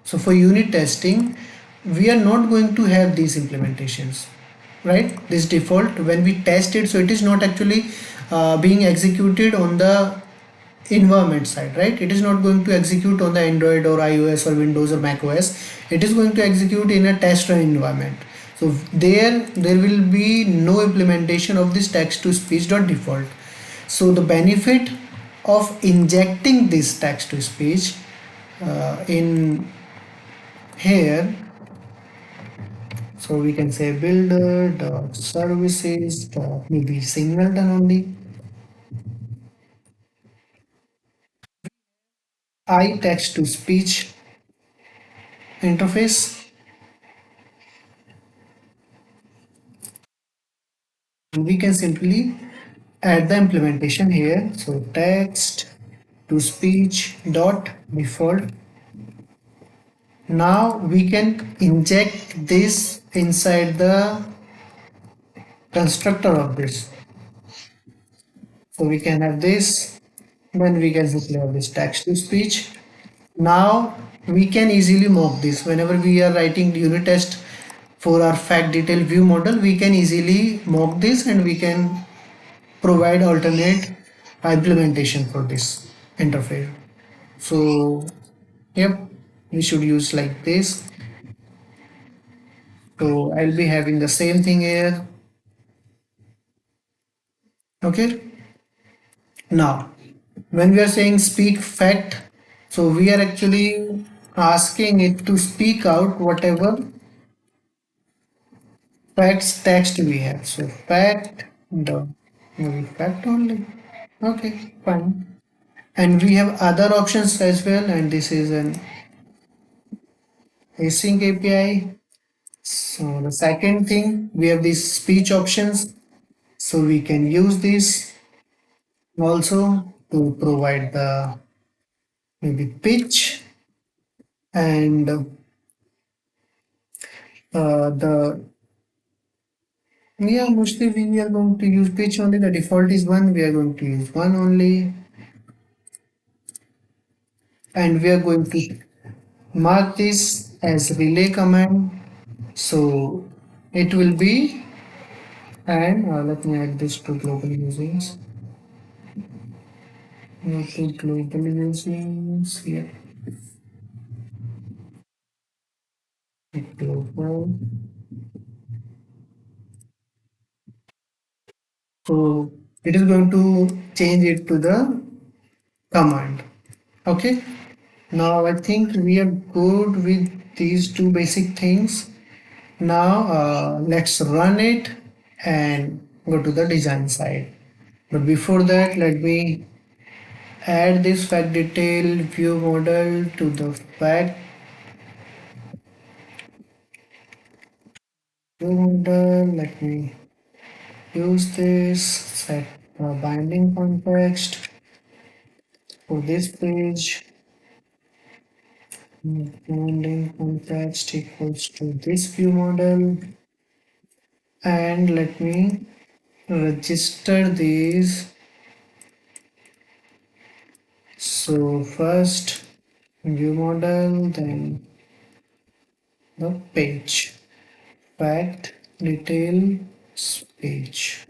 so for unit testing, we are not going to have these implementations, right? This default, when we test it, so it is not actually being executed on the environment side, right? It is not going to execute on the Android or iOS or Windows or Mac OS. It is going to execute in a test run environment. So there will be no implementation of this text to speech dot default. So the benefit of injecting this text to speech in here, so we can say builder dot services dot maybe singleton only I text to speech interface, and we can simply add the implementation here. So text to speech dot default. Now we can inject this inside the constructor of this. So we can have this, then we can declare this text to speech. Now we can easily mock this whenever we are writing the unit test for our fact detail view model. We can easily mock this, and we can provide alternate implementation for this interface. So yep, we should use like this. So I'll be having the same thing here. Okay. Now when we are saying speak fact, so we are actually asking it to speak out whatever facts text we have. So fact the maybe fact only. Okay, fine. And we have other options as well, and this is an async API. So the second thing, we have these speech options. So we can use this also to provide the maybe pitch, and the yeah, mostly we are going to use pitch only. The default is one. We are going to use one only, and we are going to mark this as relay command. So it will be, and let me add this to global users. Go to global users here. Global. So it is going to change it to the command. Okay. Now I think we are good with these two basic things. Now let's run it and go to the design side. But before that, let me add this fact detail view model to the fact view model. Let me use this set binding context for this page. Binding context equals to this view model, and let me register these. So first view model, then the page, fact details page.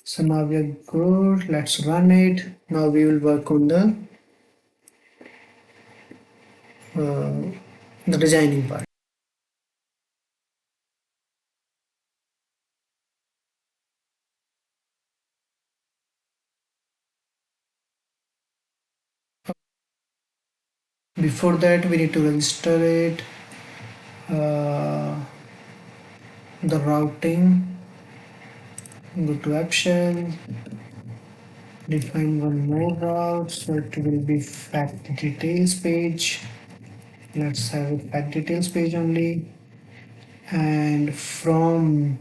So now we are good. Let's run it. Now we will work on uh, the designing part. Before that, we need to register it. Uh, the routing. Go to app shell. Define one more route. So it will be fact details page. Let's have a fact details page only. And from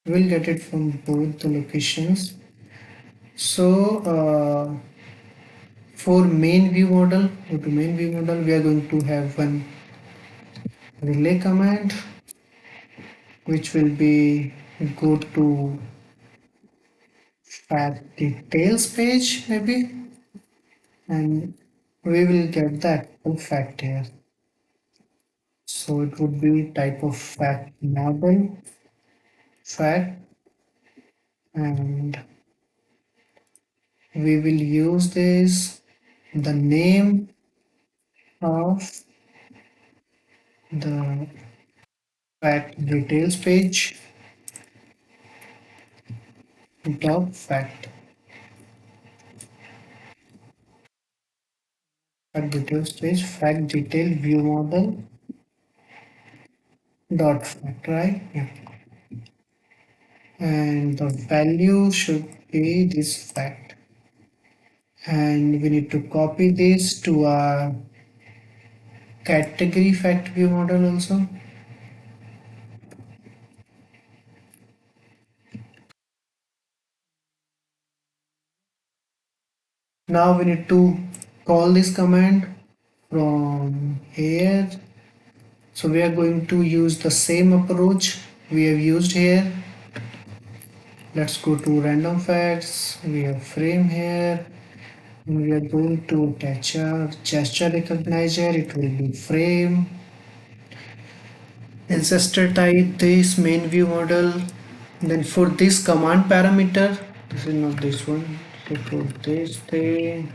we'll get it from both the locations. So for main view model, go to main view model, we are going to have one relay command which will be go to fact details page maybe, and we will get that fact here. So it would be type of fact model fact, and we will use this the name of the fact details page dot fact details page fact detail view model dot fact, right? Yeah. And the value should be this fact, and we need to copy this to our category fact view model also. Now we need to call this command from here. So we are going to use the same approach we have used here. Let's go to random facts. We have frame here. We are going to attach a gesture recognizer. It will be frame. Ancestor type this main view model. Then for this command parameter, this is not this one. So for this thing,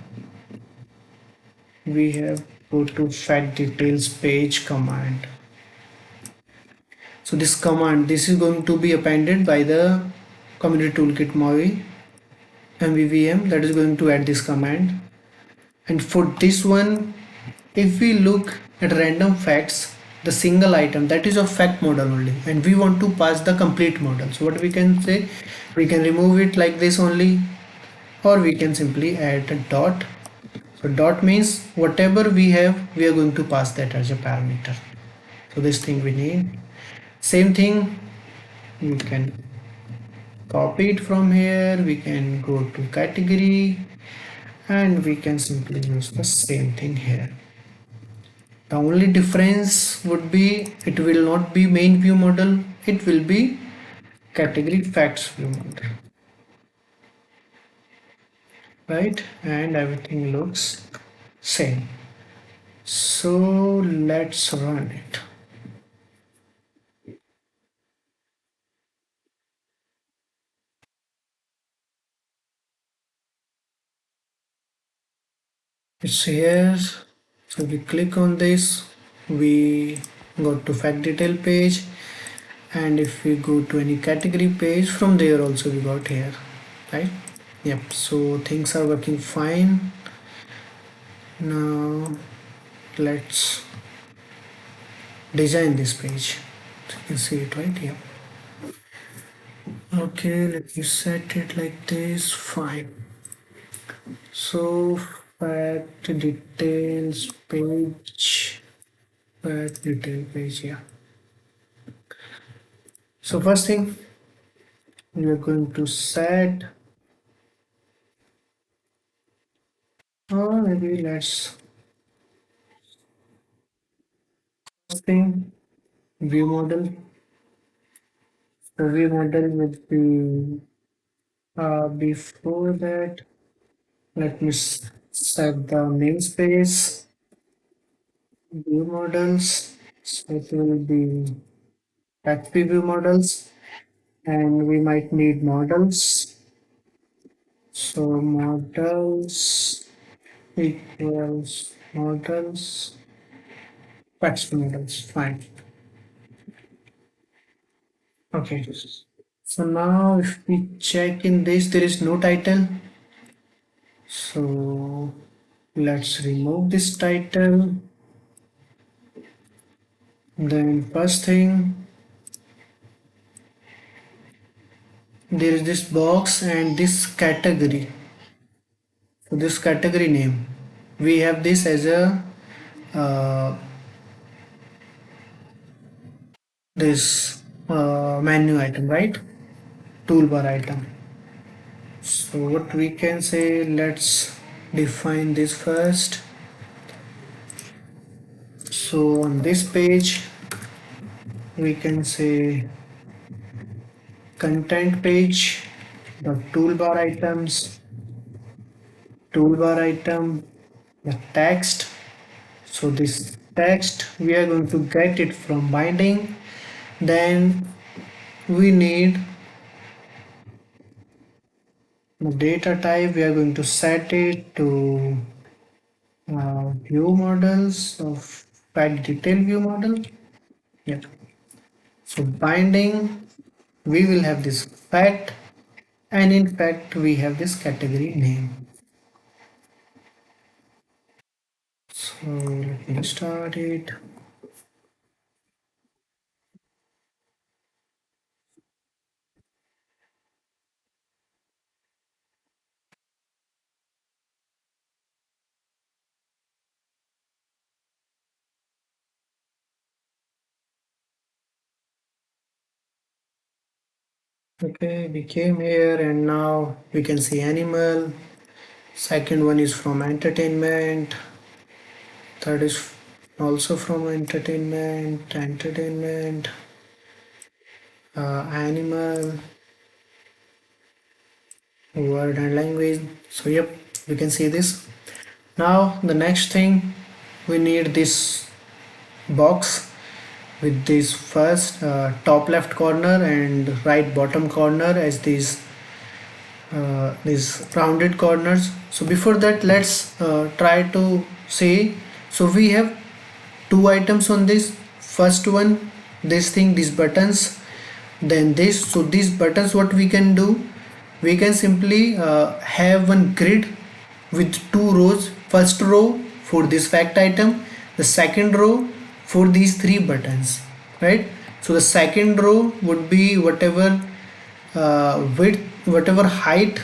we have go to fact details page command. So this command, this is going to be appended by the community toolkit MAUI MVVM that is going to add this command. And for this one, if we look at random facts, the single item that is of fact model only, and we want to pass the complete model. So what we can say, we can remove it like this only, or we can simply add a dot. So dot means whatever we have, we are going to pass that as a parameter. So this thing we need. Same thing, we can copy it from here. We can go to category, and we can simply use the same thing here. The only difference would be it will not be main view model, it will be category facts view model, right? And everything looks same. So let's run it. It's here. So we click on this, we go to fact detail page, and if we go to any category page, from there also we got here, right? Yep, so things are working fine. Now let's design this page. So you can see it right here. Okay, let me set it like this. Fine. So fact details page, fact detail page, yeah. So first thing we are going to set, or maybe let's first thing view model. The view model would be before that. Let me set the namespace view models. So it will be Factsbee view models, and we might need models. So models equals models, Factsbee models. Fine. Okay. So now if we check in this, there is no title. So let's remove this title. Then first thing, there is this box and this category. So this category name, we have this as a this menu item, right? Toolbar item. So what we can say, let's define this first. So on this page, we can say content page, the toolbar item, the text. So this text we are going to get it from binding. Then we need the data type. We are going to set it to view models of fact detail view model. Yeah. So binding, we will have this fact, and in fact we have this category name. So let me start it. Okay, we came here and now we can see animal. Second one is from entertainment. Third is also from entertainment, animal, word and language. So yep, we can see this. Now the next thing, we need this box with this first top left corner and right bottom corner as these rounded corners. So before that, let's try to say, so we have two items on this. First one, this thing, these buttons, then this. So these buttons, what we can do, we can simply have one grid with two rows. First row for this fact item, the second row for these three buttons, right? So the second row would be whatever width, whatever height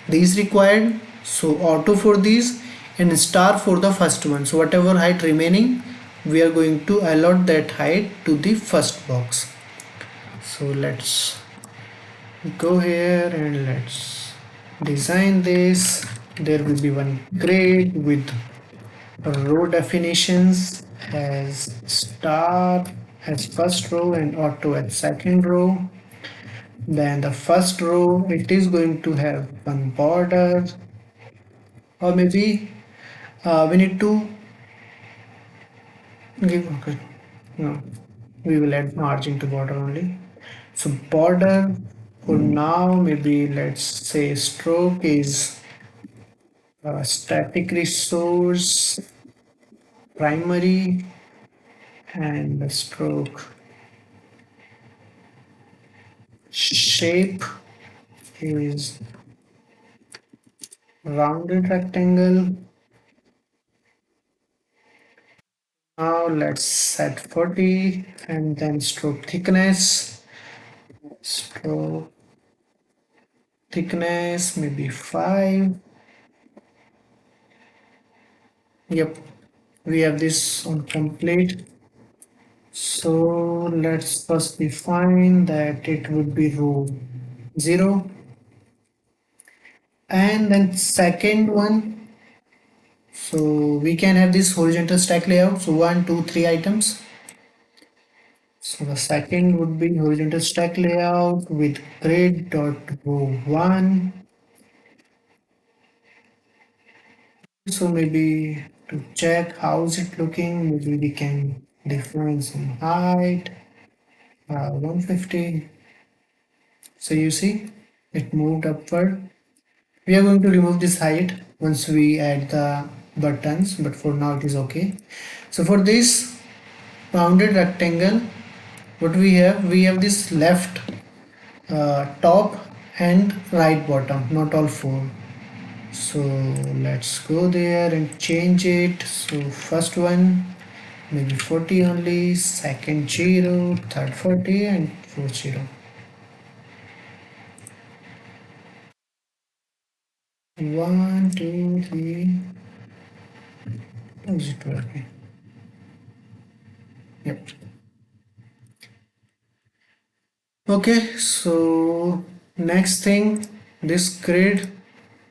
these required. So auto for these and star for the first one. So whatever height remaining, we are going to allot that height to the first box. So let's go here and let's design this. There will be one grid with row definitions as star as first row and auto as second row. Then the first row, it is going to have one border, or maybe we need to give, okay, no, we will add margin to border only. So border for now, maybe let's say stroke is static resource primary and the stroke shape is rounded rectangle. Now let's set 40 and then stroke thickness. Stroke thickness maybe 5. Yep, we have this on complete. So let's first define that it would be row 0, and then second one, so we can have this horizontal stack layout, so 1 2 3 items. So the second would be horizontal stack layout with grid dot row 1. So maybe to check how is it looking, maybe we can define some height, 150. So you see it moved upward. We are going to remove this height once we add the buttons, but for now it is okay. So for this rounded rectangle, what we have this left top and right bottom, not all four. So let's go there and change it. So first one maybe 40 only, second 0, third 40, and fourth 0. 1 2 3. Is it working? Yep. Okay, so next thing, this grid,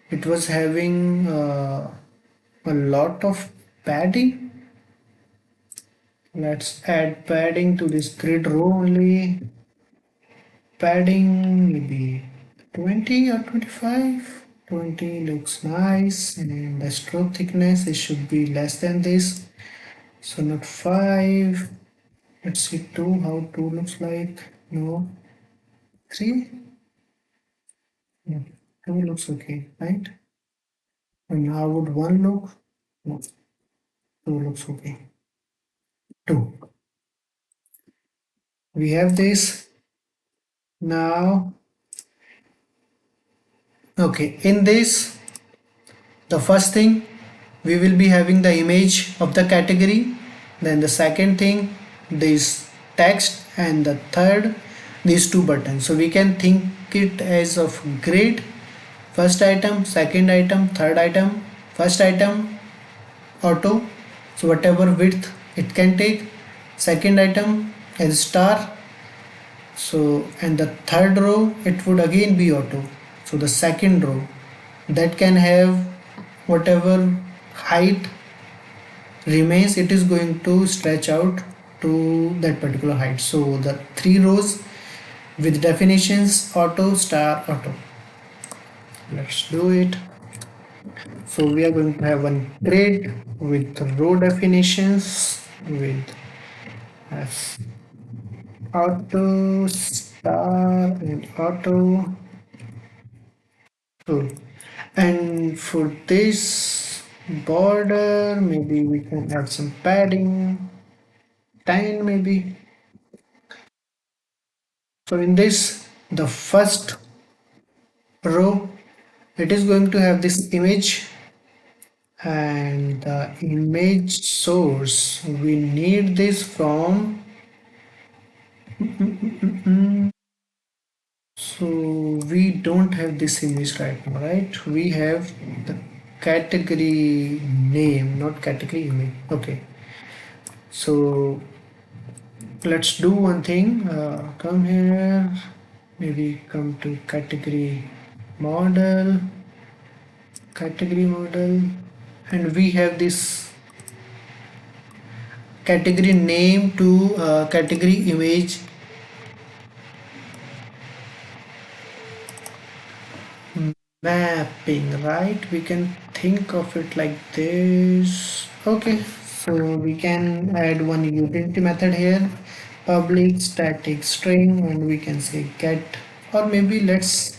it was having a lot of padding. Let's add padding to this grid row only. Padding maybe 20 or 25. 20 looks nice, and the stroke thickness, it should be less than this. So not 5. Let's see 2, how 2 looks like. No. 3. Yeah. 2 looks okay, right? And how would 1 look? No. 2 looks okay. 2. We have this. Now, okay, in this, the first thing, we will be having the image of the category. Then the second thing, this text, and the third, these two buttons. So we can think it as of grid, first item, second item, third item. First item auto, so whatever width it can take. Second item as star, so and the third row it would again be auto, so the second row that can have whatever height remains, it is going to stretch out to that particular height. So the 3 rows with definitions auto, star, auto. Let's do it. So we are going to have one grid with row definitions with auto, star, and auto. Cool. And for this border, maybe we can add some padding, 10 maybe. So in this, the first row, it is going to have this image, and the image source, we need this from, so we don't have this image right now, right? We have the category name, not category image. Okay, so let's do one thing. Come here, maybe come to category model, and we have this category name to category image mapping, right? We can think of it like this. Okay, so we can add one utility method here, public static string, and we can say get, or maybe let's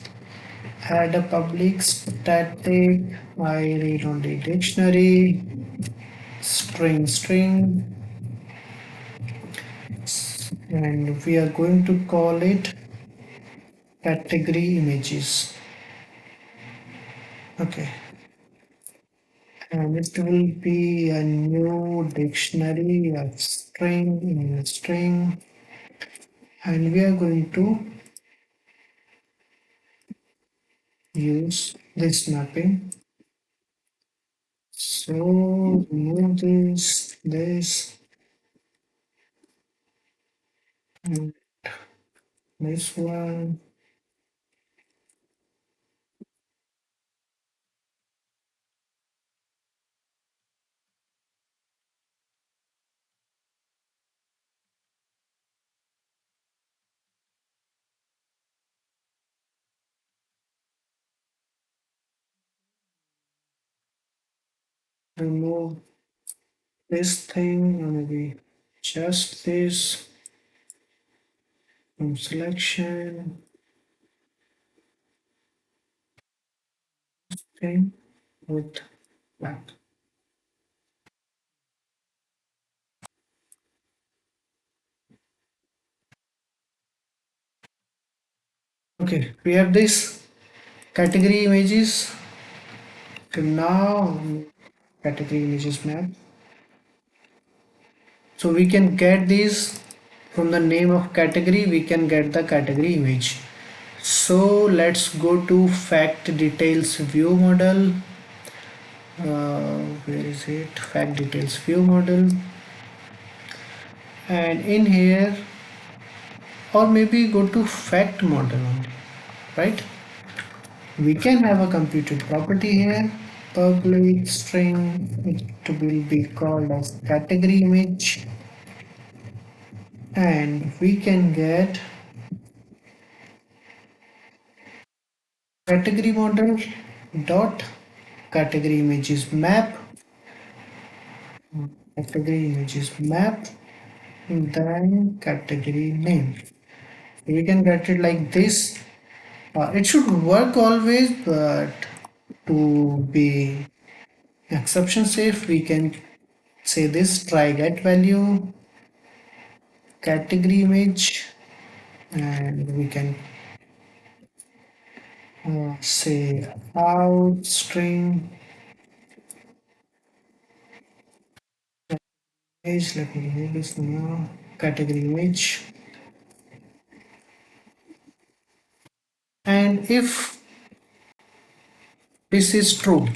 add a public static I read only dictionary string and we are going to call it category images. Okay, and it will be a new dictionary of string in a string, and we are going to use this mapping. So remove this, and this one. Remove this thing, and maybe just this from selection thing with black. Okay, we have this category images. So now category images map. So we can get these from the name of category, we can get the category image. So let's go to fact details view model. Where is it? Fact details view model. And in here, or maybe go to fact model only, right? We can have a computed property here. Public string, it will be called as category image, and we can get category model dot category images map, category images map, then category name. We can get it like this. It should work always, but to be exception safe, we can say this try get value category image, and we can say out string image. Let me remove this now. Category image, and if this is true,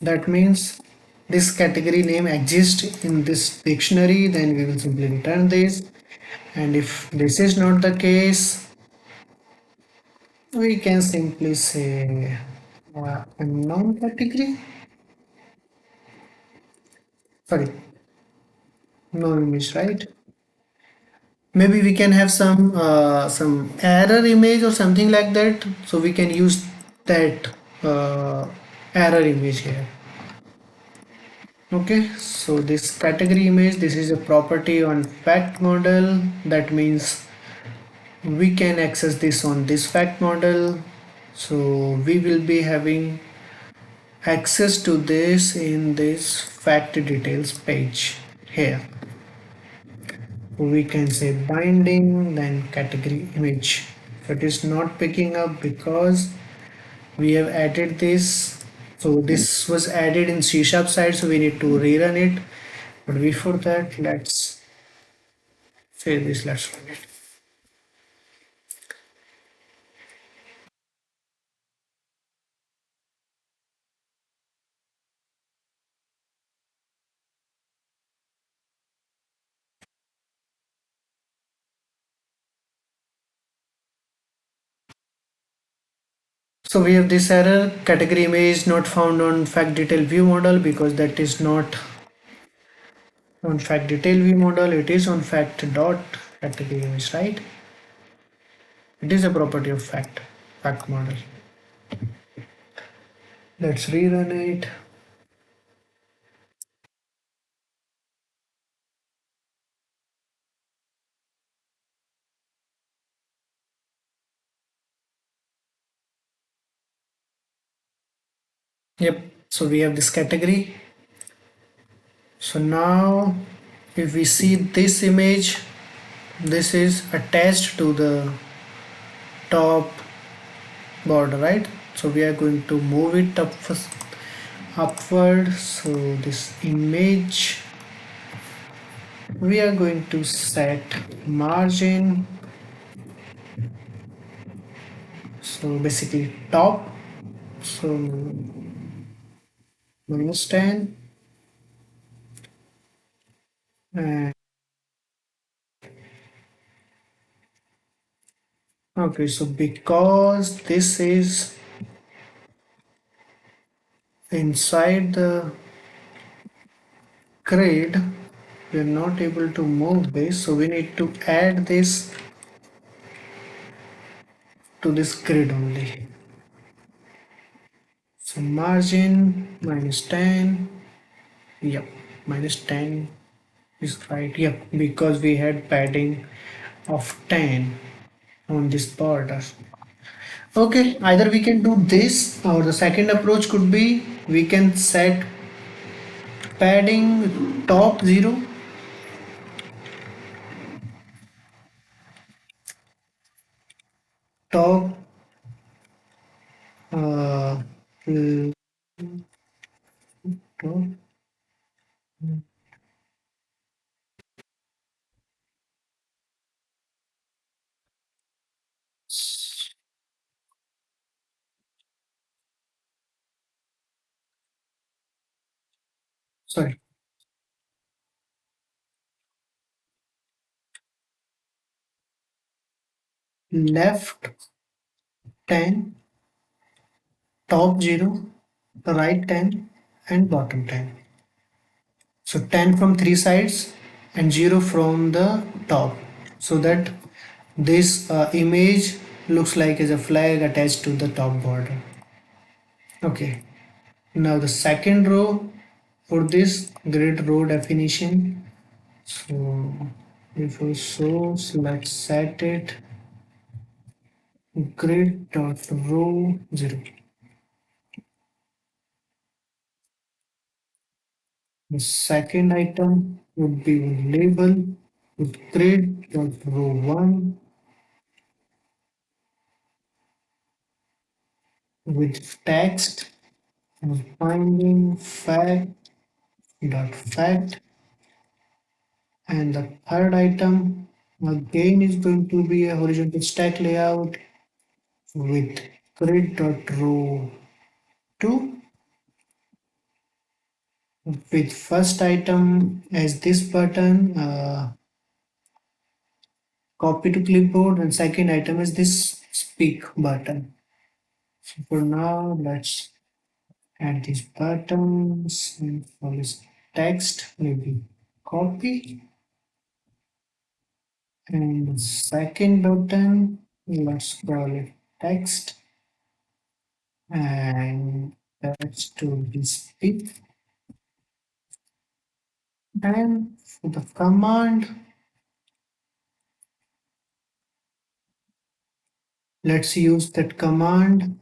that means this category name exists in this dictionary, then we will simply return this. And if this is not the case, we can simply say unknown category, sorry, no image, right? Maybe we can have some error image or something like that, so we can use that error image here. Okay, so this category image, this is a property on fact model. That means we can access this on this fact model. So we will be having access to this in this fact details page here. We can say binding, then category image. So it is not picking up because we have added this. So this was added in C# side, so we need to rerun it. But before that, let's say this, let's run it. So we have this error, category image not found on fact detail view model, because that is not on fact detail view model, it is on fact dot category image, right? It is a property of fact model. Let's rerun it. Yep. So we have this category. So now if we see this image, this is attached to the top border, right? So we are going to move it upward. So this image, we are going to set margin. So basically top. So -10, and okay, so because this is inside the grid, we are not able to move this, so we need to add this to this grid only. So margin -10, yep, -10 is right, yep, because we had padding of 10 on this border. Okay, either we can do this, or the second approach could be we can set padding top 0, top uh, mm, top, sorry, left 10, top 0, right 10, and bottom 10. So 10 from three sides and 0 from the top, so that this image looks like as a flag attached to the top border. Okay, now the second row for this grid row definition. So before source, let's set it grid dot row 0. The second item would be label with grid dot row 1 with text and finding fact dot fact, and the third item again is going to be a horizontal stack layout with grid dot row 2 with first item as this button, copy to clipboard, and second item is this speak button. So for now, let's add these buttons, and for this text, maybe copy, and the second button, let's call it text, and that's to be speak. And for the command, let's use that command.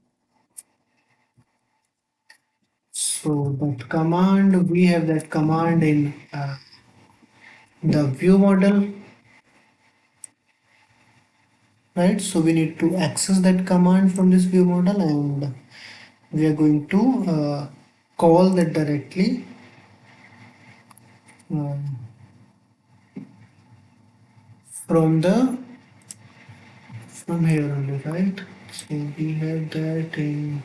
So that command, we have that command in the view model, right? So we need to access that command from this view model, and we are going to call that directly uh, from the from here only, right? So we have that in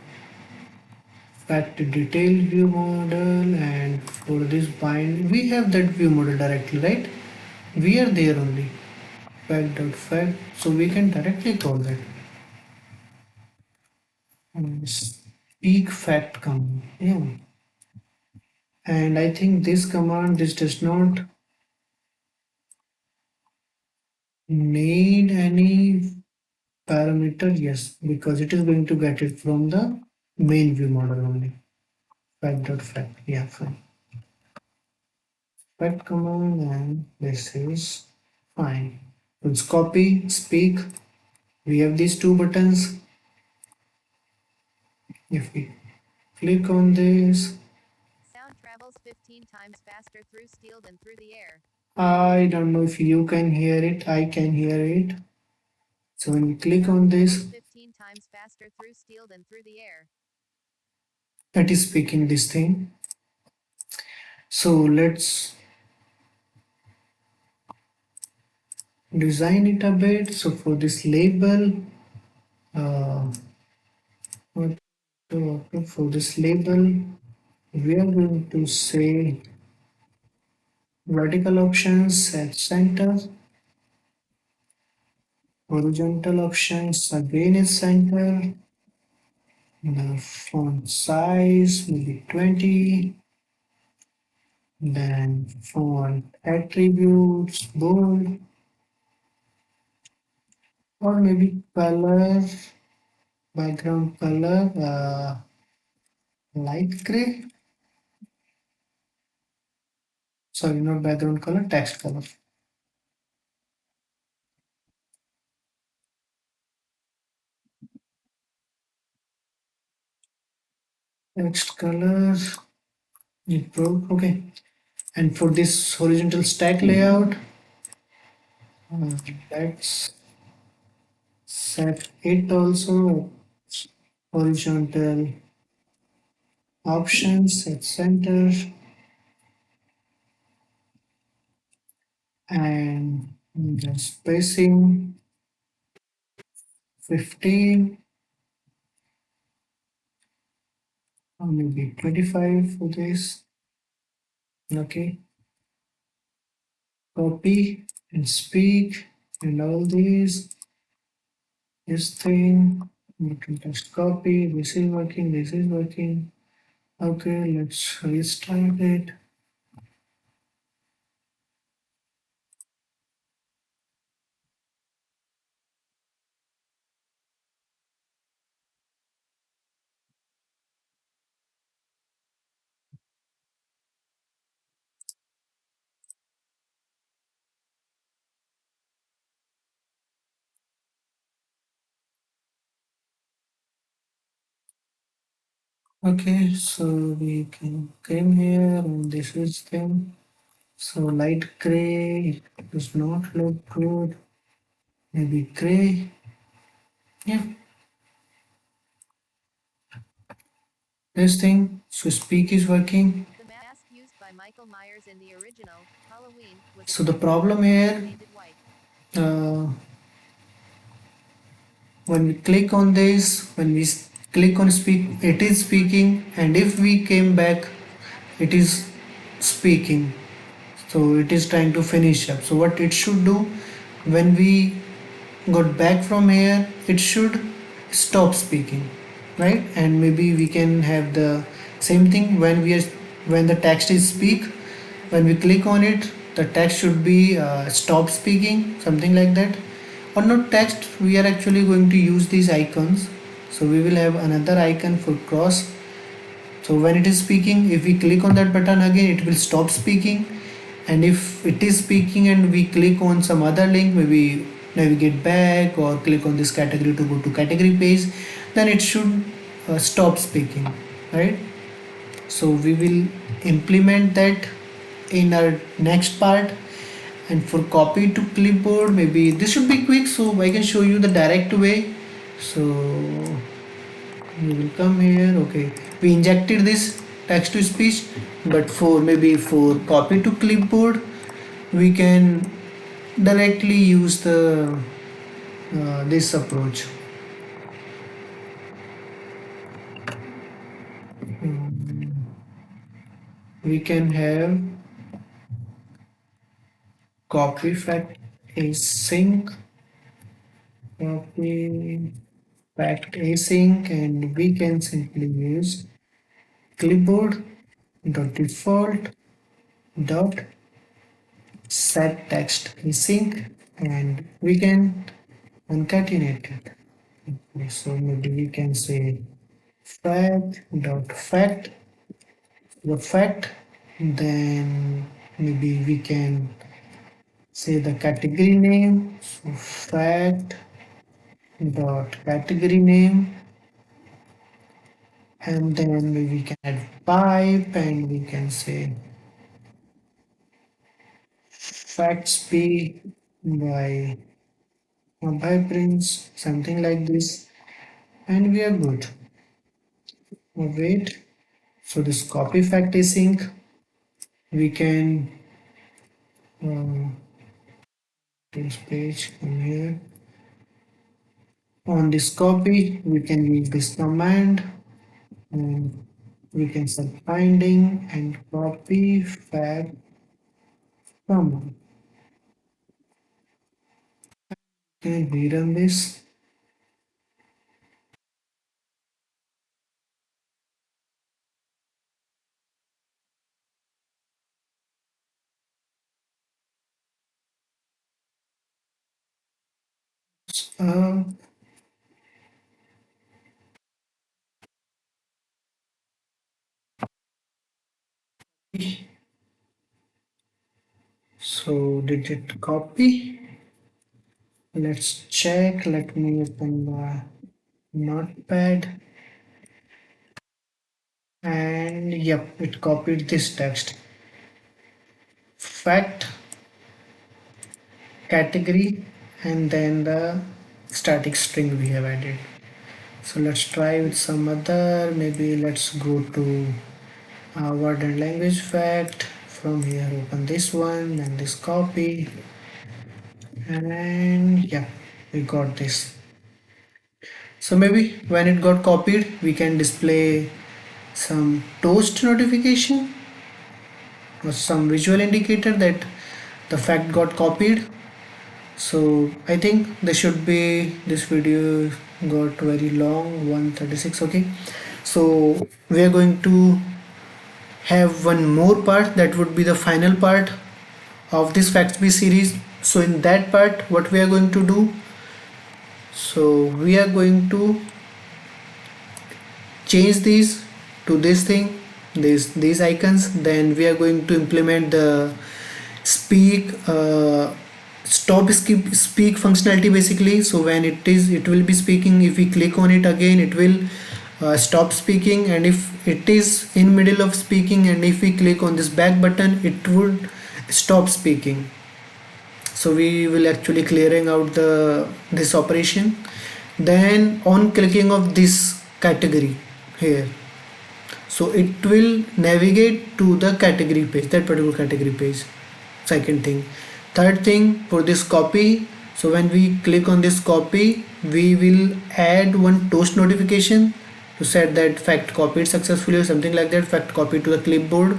fact detail view model, and for this bind we have that view model directly, right? We are there only, fact, so we can directly call that. Speak fact command, yeah. And I think this command, this does not need any parameter, yes, because it is going to get it from the main view model only. Fact, yeah, fine. Fact command, and this is fine. Let's copy, speak. We have these two buttons. If we click on this. Sound travels 15 times faster through steel than through the air. I don't know if you can hear it. I can hear it. So when we click on Sound travels this, 15 times faster through steel than through the air. that is speaking this thing. So let's design it a bit. So for this label, uh, for this label, we are going to say vertical options at center, horizontal options again is center, the font size will be 20, then font attributes bold, or maybe color, background color, light gray, sorry, not background color, text color. Text color, okay. And for this horizontal stack layout, let's set it also horizontal options at center and the spacing 15 or maybe 25 for this. Okay, copy and speak and all these. This thing, you can just copy. This is working, this is working. Okay, let's restart it. Okay, so we can came here and this is thing. So light gray does not look good. Maybe gray. Yeah, this thing. So speak is working. The mask used by Michael Myers in the original Halloween was So the attached to a problem body here, painted white. uh, when we click on this, when we click on speak, it is speaking, and if we came back, it is speaking. So it is trying to finish up. So what it should do, when we got back from here, it should stop speaking, right? And maybe we can have the same thing when the text is speak, when we click on it, the text should be stop speaking, something like that. Or not text, we are actually going to use these icons. So we will have another icon for cross. So when it is speaking, if we click on that button again, it will stop speaking. And if it is speaking and we click on some other link, maybe navigate back or click on this category to go to category page, then it should stop speaking, right? So we will implement that in our next part. And for copy to clipboard, maybe this should be quick, so I can show you the direct way. So we will come here. Okay, we injected this text to speech, but for maybe for copy to clipboard, we can directly use the this approach. We can have copy fact async, copy fact async, and we can simply use clipboard dot default dot set text async, and we can concatenate it. Okay, so maybe we can say fact, the fact, then maybe we can say the category name, so fact dot category name, And then we can add pipe and we can say Factsbee by Abhay prints, something like this, and we are good. Now wait, so this copy fact async, we can this page from here. On this copy, we can use this command and we can set finding and copy fact command. Can rerun this? Uh, so did it copy? Let's check. Let me open the notepad. And yep, it copied this text. Fact, category, and then the static string we have added. So let's try with some other. Maybe let's go to word and language fact. From here, open this one and this copy. And yeah, we got this. So maybe when it got copied, we can display some toast notification or some visual indicator that the fact got copied. So I think this should be, this video got very long, 136. Okay, so we are going to have one more part, that would be the final part of this Factsbee series. So in that part, what we are going to do, so we are going to change these to this thing, these icons. Then we are going to implement the speak stop skip speak functionality basically. So when it will be speaking, if we click on it again, it will stop speaking, and if it is in middle of speaking and if we click on this back button, it would stop speaking. So we will actually clearing out the this operation. Then on clicking of this category here, so it will navigate to the category page, that particular category page. Second thing. Third thing, for this copy, so when we click on this copy, we will add one toast notification to set that fact copied successfully or something like that, fact copied to the clipboard.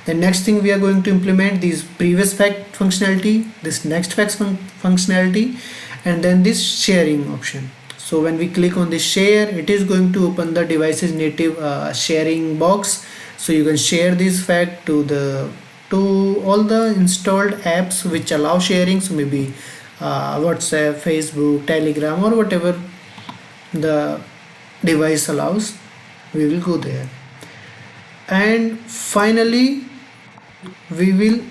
The next thing, we are going to implement these previous fact functionality, this next fact functionality, and then this sharing option. So when we click on this share, it is going to open the device's native sharing box. So you can share this fact to all the installed apps which allow sharing. So maybe WhatsApp, Facebook, Telegram, or whatever the device allows, we will go there. And finally, we will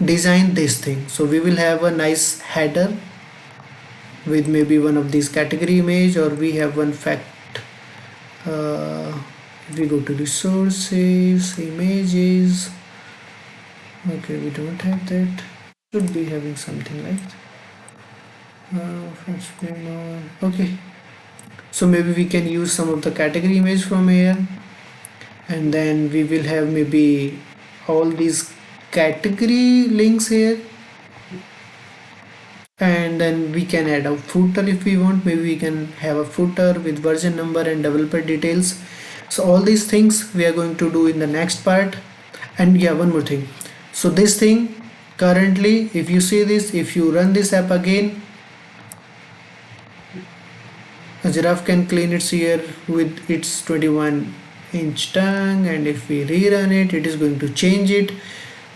design this thing. So we will have a nice header with maybe one of these category image, or we have one fact. If we go to resources, images, okay, we don't have that. Should be having something like okay, so maybe we can use some of the category image from here, and then we will have maybe all these category links here, and then we can add a footer if we want. Maybe we can have a footer with version number and developer details. So all these things we are going to do in the next part. And yeah, one more thing, so this thing currently, if you see this, if you run this app again, a giraffe can clean its ear with its 21-inch tongue, and if we rerun it, it is going to change it.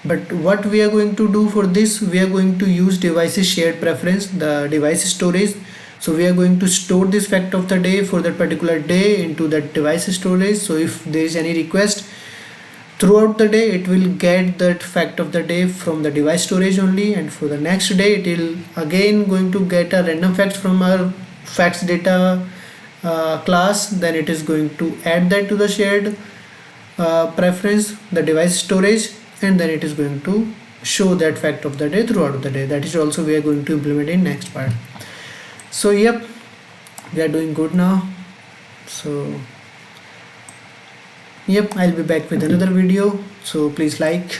But what we are going to do for this, we are going to use devices shared preference, the device storage. So we are going to store this fact of the day for that particular day into that device storage. So if there is any request throughout the day, it will get that fact of the day from the device storage only, and for the next day it will again going to get a random facts from our facts data class, then it is going to add that to the shared preference, the device storage, and then it is going to show that fact of the day throughout the day. That is also we are going to implement in next part. So yep, we are doing good now. So yep, I'll be back with another video. So please like,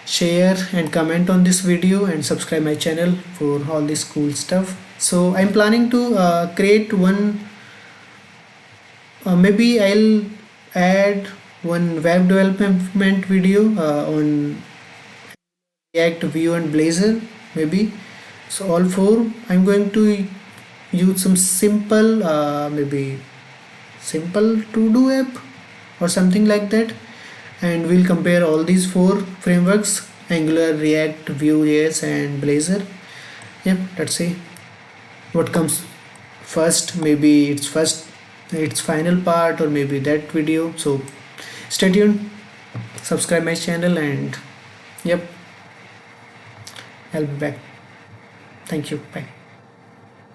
share and comment on this video and subscribe my channel for all this cool stuff. So I'm planning to create one, maybe I'll add one web development video on React, Vue and Blazor maybe. So all four I'm going to use some simple, maybe simple to do app or something like that, and we'll compare all these four frameworks: Angular, React, Vue.js and Blazor. Yep, let's see what comes first. Maybe its final part, or maybe that video. So stay tuned, subscribe my channel, and yep, I'll be back. Thank you, bye.